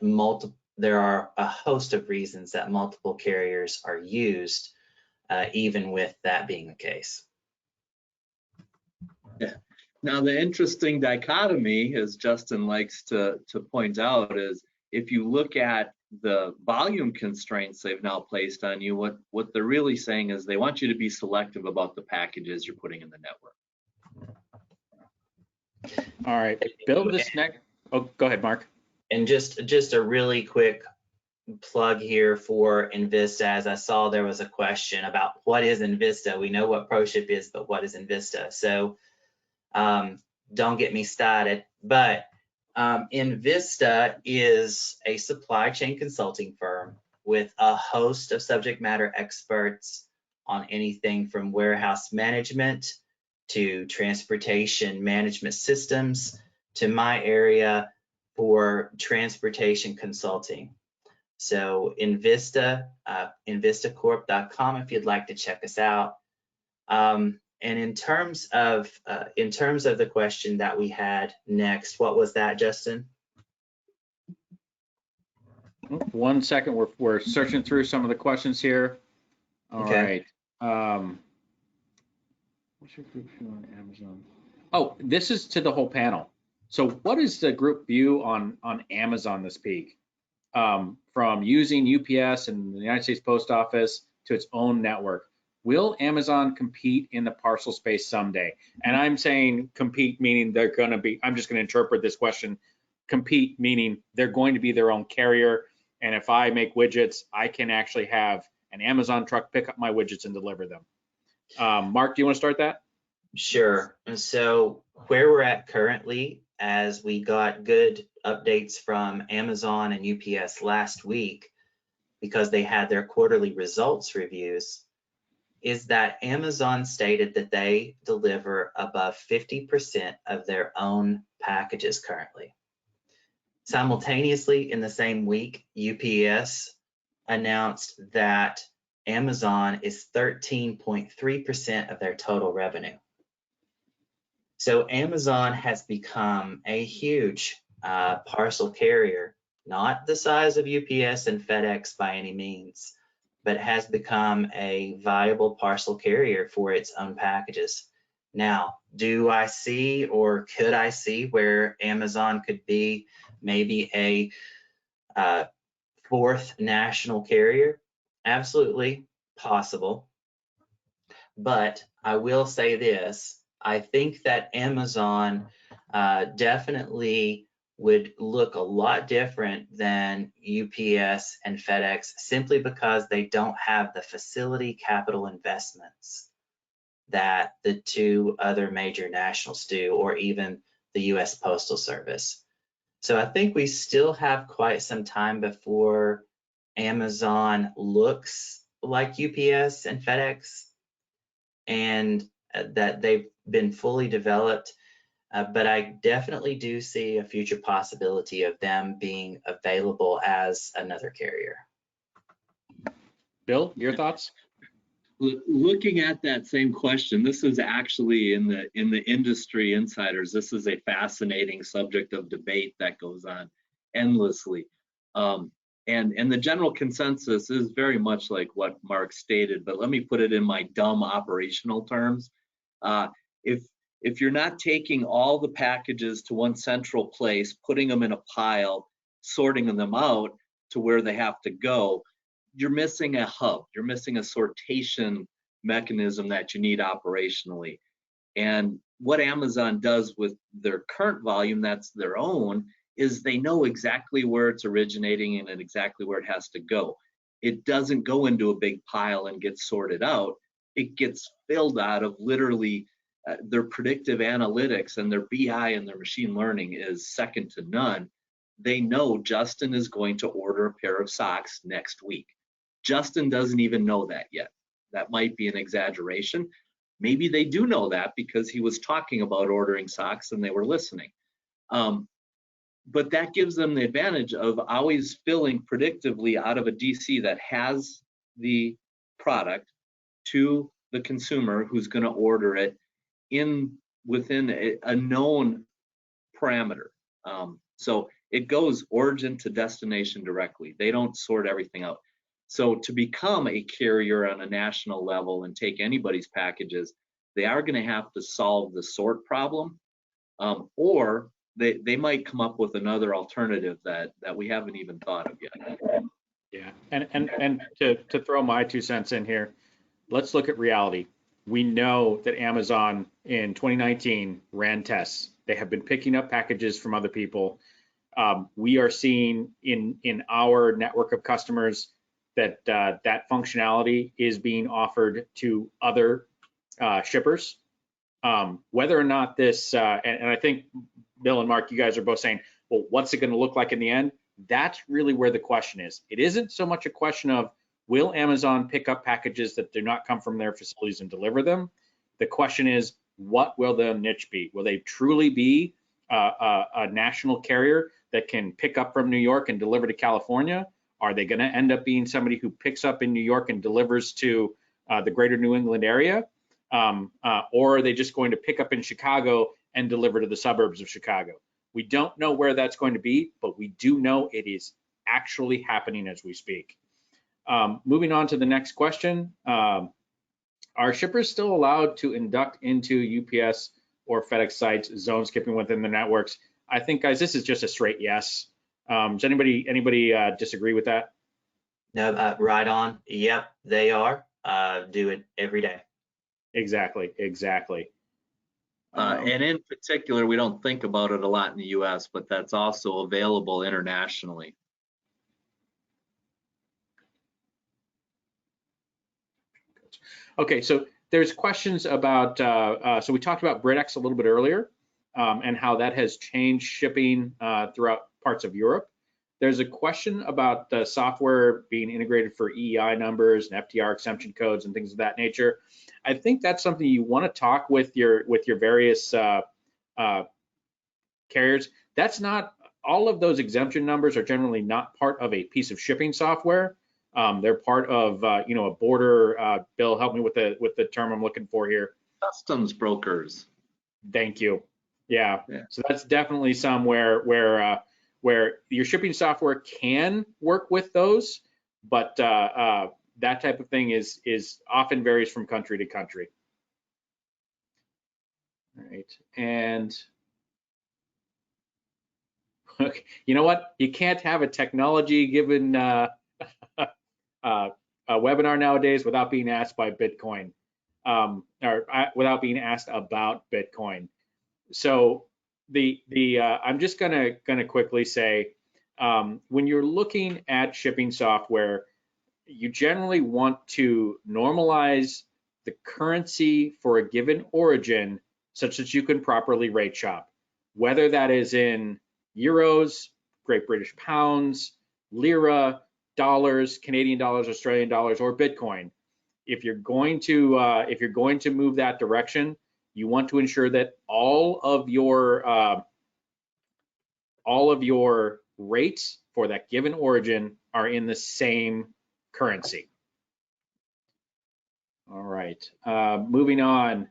there are a host of reasons that multiple carriers are used, even with that being the case. Yeah. Now, the interesting dichotomy, as Justin likes to point out, is if you look at the volume constraints they've now placed on you, what they're really saying is they want you to be selective about the packages you're putting in the network. All right, build this next. Oh, go ahead, Mark. And just a really quick plug here for enVista, as I saw there was a question about what is enVista. We know what ProShip is, but what is enVista? So don't get me started, but enVista is a supply chain consulting firm with a host of subject matter experts on anything from warehouse management to transportation management systems to my area for transportation consulting. So enVista, envistacorp.com if you'd like to check us out. And in terms of the question that we had next, what was that, Justin? 1 second, we're searching through some of the questions here. All Okay. right. What's your group view on Amazon? Oh, this is to the whole panel. So what is the group view on Amazon this peak? From using UPS and the United States Post Office to its own network. Will Amazon compete in the parcel space someday? And I'm saying compete meaning they're going to be, I'm just going to interpret this question, compete meaning they're going to be their own carrier. And if I make widgets, I can actually have an Amazon truck pick up my widgets and deliver them. Mark, do you want to start that? Sure. And so where we're at currently, as we got good updates from Amazon and UPS last week, because they had their quarterly results reviews, is that Amazon stated that they deliver above 50% of their own packages currently. Simultaneously, in the same week, UPS announced that Amazon is 13.3% of their total revenue. So Amazon has become a huge parcel carrier, not the size of UPS and FedEx by any means, but has become a viable parcel carrier for its own packages. Now, do I see, or could I see where Amazon could be maybe a fourth national carrier? Absolutely possible. But I will say this, I think that Amazon definitely would look a lot different than UPS and FedEx simply because they don't have the facility capital investments that the two other major nationals do, or even the US Postal Service. So I think we still have quite some time before Amazon looks like UPS and FedEx, and that they've been fully developed. But I definitely do see a future possibility of them being available as another carrier. Bill, your thoughts? Looking at that same question, this is actually in the industry insiders. This is a fascinating subject of debate that goes on endlessly. And the general consensus is very much like what Mark stated, but let me put it in my dumb operational terms. If you're not taking all the packages to one central place, putting them in a pile, sorting them out to where they have to go, you're missing a hub. You're missing a sortation mechanism that you need operationally. And what Amazon does with their current volume that's their own is they know exactly where it's originating and exactly where it has to go. It doesn't go into a big pile and get sorted out. It gets filled out of literally their predictive analytics, and their BI and their machine learning is second to none. They know Justin is going to order a pair of socks next week. Justin doesn't even know that yet. That might be an exaggeration. Maybe they do know that because he was talking about ordering socks and they were listening. But that gives them the advantage of always filling predictively out of a DC that has the product to the consumer who's going to order it within a known parameter. So it goes origin to destination directly. They don't sort everything out. So to become a carrier on a national level and take anybody's packages, they are going to have to solve the sort problem, or they might come up with another alternative that we haven't even thought of yet. Yeah, and to throw my 2 cents in here, let's look at reality. We know that Amazon in 2019 ran tests. They have been picking up packages from other people. We are seeing in our network of customers that that functionality is being offered to other shippers. Whether or not this, and I think Bill and Mark, you guys are both saying, well, what's it going to look like in the end? That's really where the question is. It isn't so much a question of, will Amazon pick up packages that do not come from their facilities and deliver them? The question is, what will the niche be? Will they truly be a national carrier that can pick up from New York and deliver to California? Are they going to end up being somebody who picks up in New York and delivers to the greater New England area? or are they just going to pick up in Chicago and deliver to the suburbs of Chicago? We don't know where that's going to be, but we do know it is actually happening as we speak. Moving on to the next question. Are shippers still allowed to induct into UPS or FedEx sites zone skipping within their networks? I think, guys, this is just a straight yes. Does anybody disagree with that? No, right on. Yep, they are. Do it every day. Exactly. And in particular, we don't think about it a lot in the US, but that's also available internationally. Okay, so there's questions about, so we talked about BritX a little bit earlier, and how that has changed shipping throughout parts of Europe. There's a question about the software being integrated for EEI numbers and FTR exemption codes and things of that nature. I think that's something you want to talk with your various carriers. That's not, all of those exemption numbers are generally not part of a piece of shipping software. They're part of a border. Bill, help me with the term I'm looking for here. Customs brokers. Thank you. Yeah. So that's definitely somewhere where your shipping software can work with those, but that type of thing is often varies from country to country. All right, and okay, you know what? You can't have a technology given a webinar nowadays without being asked by Bitcoin, or without being asked about Bitcoin. So I'm just gonna quickly say, when you're looking at shipping software, you generally want to normalize the currency for a given origin such that you can properly rate shop, whether that is in euros, Great British pounds, lira, dollars, Canadian dollars, Australian dollars, or Bitcoin. If you're going to move that direction, you want to ensure that all of your rates for that given origin are in the same currency. All right, moving on.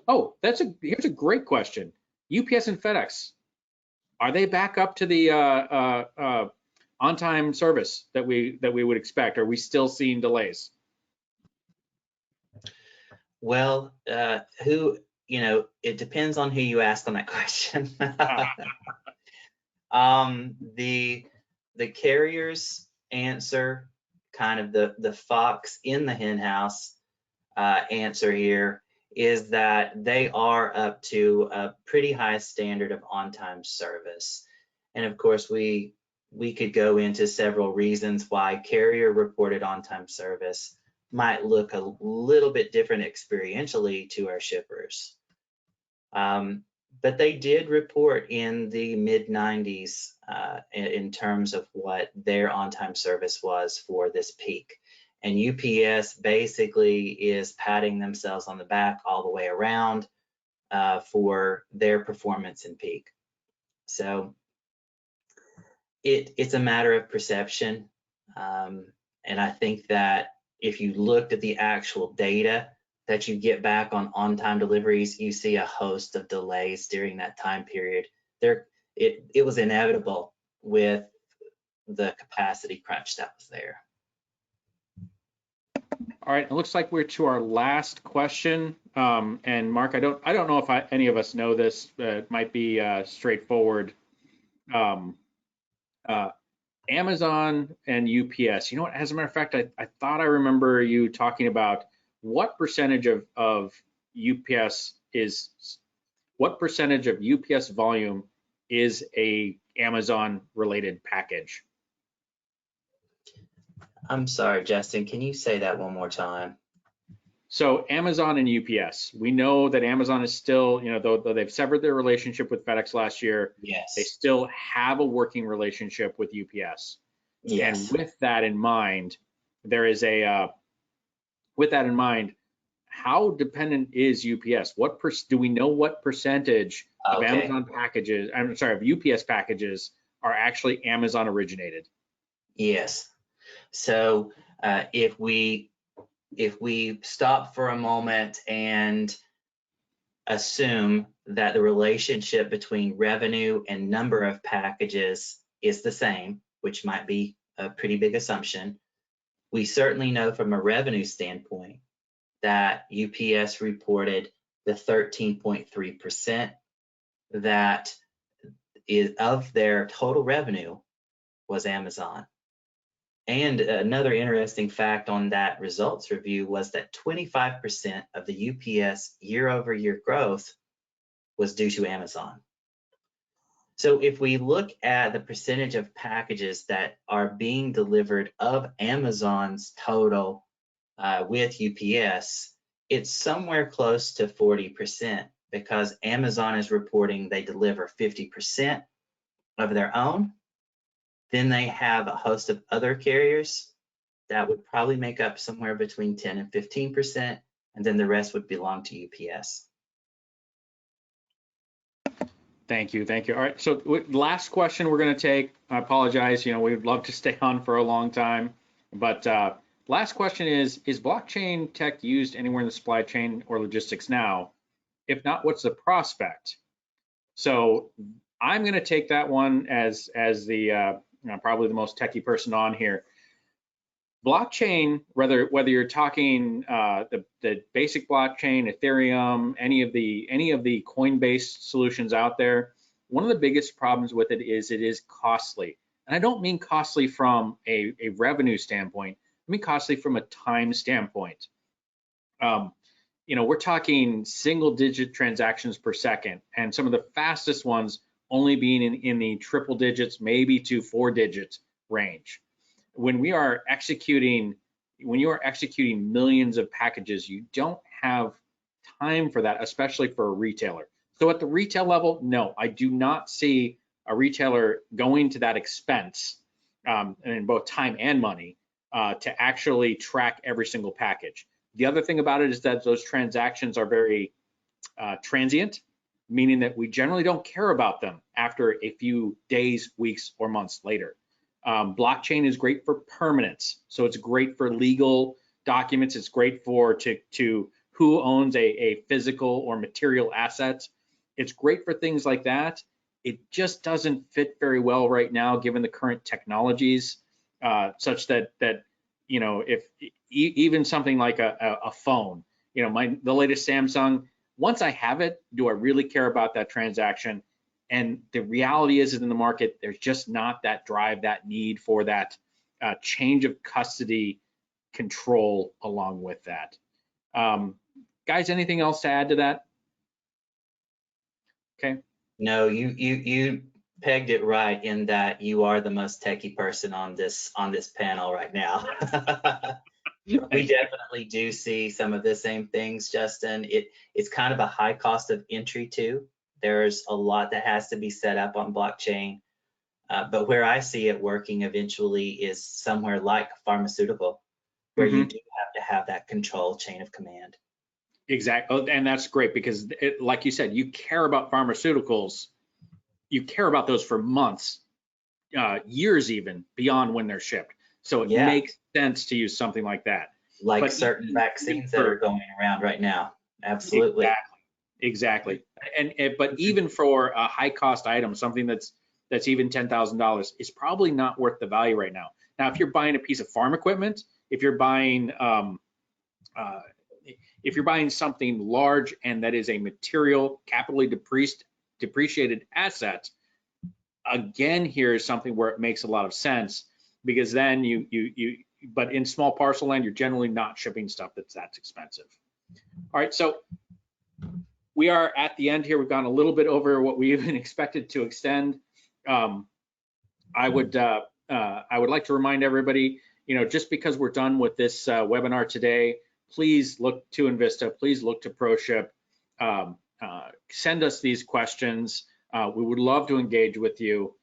Oh, here's a great question. UPS and FedEx, are they back up to the on-time service that we would expect? Are we still seeing delays? Well, it depends on who you ask on that question. The carriers answer, kind of the fox in the hen house answer here, is that they are up to a pretty high standard of on-time service. And of course, we could go into several reasons why carrier reported on-time service might look a little bit different experientially to our shippers. But they did report in the mid-90s in terms of what their on-time service was for this peak. And UPS basically is patting themselves on the back all the way around for their performance in peak. So it's a matter of perception. And I think that if you looked at the actual data that you get back on on-time deliveries, you see a host of delays during that time period. It was inevitable with the capacity crunch that was there. All right, it looks like we're to our last question. And Mark, I don't know if any of us know this. It might be straightforward. Amazon and UPS. You know what? As a matter of fact, I thought I remember you talking about what percentage of UPS volume is a Amazon related package? I'm sorry, Justin, can you say that one more time? So Amazon and UPS, we know that Amazon is still, though they've severed their relationship with FedEx last year, yes, they still have a working relationship with UPS. Yes. And with that in mind, how dependent is UPS? Do we know what percentage of Amazon packages, of UPS packages are actually Amazon originated? Yes. So if we if we stop for a moment and assume that the relationship between revenue and number of packages is the same, which might be a pretty big assumption, we certainly know from a revenue standpoint that UPS reported the 13.3% that is of their total revenue was Amazon. And another interesting fact on that results review was that 25% of the UPS year-over-year growth was due to Amazon. So if we look at the percentage of packages that are being delivered of Amazon's total with UPS, it's somewhere close to 40%, because Amazon is reporting they deliver 50% of their own. Then they have a host of other carriers that would probably make up somewhere between 10 and 15%, and then the rest would belong to UPS. Thank you. All right, so last question we're going to take. I apologize, we'd love to stay on for a long time, but last question is blockchain tech used anywhere in the supply chain or logistics now? If not, what's the prospect? So I'm going to take that one as the probably the most techie person on here. Blockchain, whether you're talking the basic blockchain, Ethereum, any of the coin-based solutions out there, one of the biggest problems with it is costly. And I don't mean costly from a revenue standpoint. I mean costly from a time standpoint. We're talking single-digit transactions per second, and some of the fastest ones only being in the triple digits, maybe to 4-digit range. When you are executing millions of packages, you don't have time for that, especially for a retailer. So at the retail level, no, I do not see a retailer going to that expense, in both time and money, to actually track every single package. The other thing about it is that those transactions are very transient, meaning that we generally don't care about them after a few days, weeks, or months later. Blockchain is great for permanence, so it's great for legal documents. It's great for to who owns a physical or material asset. It's great for things like that. It just doesn't fit very well right now, given the current technologies, such that if even something like a phone, the latest Samsung. Once I have it, do I really care about that transaction? And the reality is in the market, there's just not that drive, that need for that change of custody control along with that. Guys, anything else to add to that? Okay. No, you pegged it right in that you are the most techie person on this panel right now. We definitely do see some of the same things, Justin. It's kind of a high cost of entry too. There's a lot that has to be set up on blockchain, but where I see it working eventually is somewhere like pharmaceutical, where you do have to have that control chain of command. Exactly, and that's great because, like you said, you care about pharmaceuticals. You care about those for months, years even, beyond when they're shipped. So it makes sense to use something like that. Like certain vaccines that are going around right now. Absolutely. Exactly. But even for a high cost item, something that's even $10,000 is probably not worth the value right now. Now, if you're buying a piece of farm equipment, if you're buying something large and that is a material capitally depreciated asset, again, here is something where it makes a lot of sense, because then but in small parcel land, you're generally not shipping stuff that's expensive. All right, so we are at the end here. We've gone a little bit over what we even expected to extend. I would like to remind everybody, just because we're done with this webinar today, please look to enVista, please look to ProShip, send us these questions. We would love to engage with you.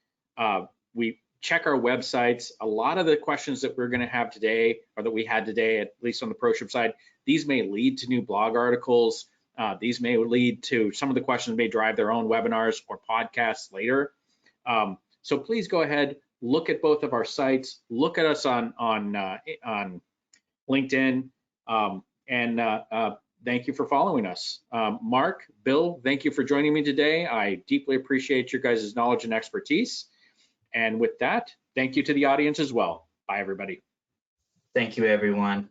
We check our websites. A lot of the questions that we're going to have today, or that we had today, at least on the ProShip side, these may lead to new blog articles. These may lead to, some of the questions may drive their own webinars or podcasts later. So please go ahead, look at both of our sites, look at us on LinkedIn, Thank you for following us. Mark, Bill, thank you for joining me today. I deeply appreciate your guys' knowledge and expertise. And with that, thank you to the audience as well. Bye, everybody. Thank you, everyone.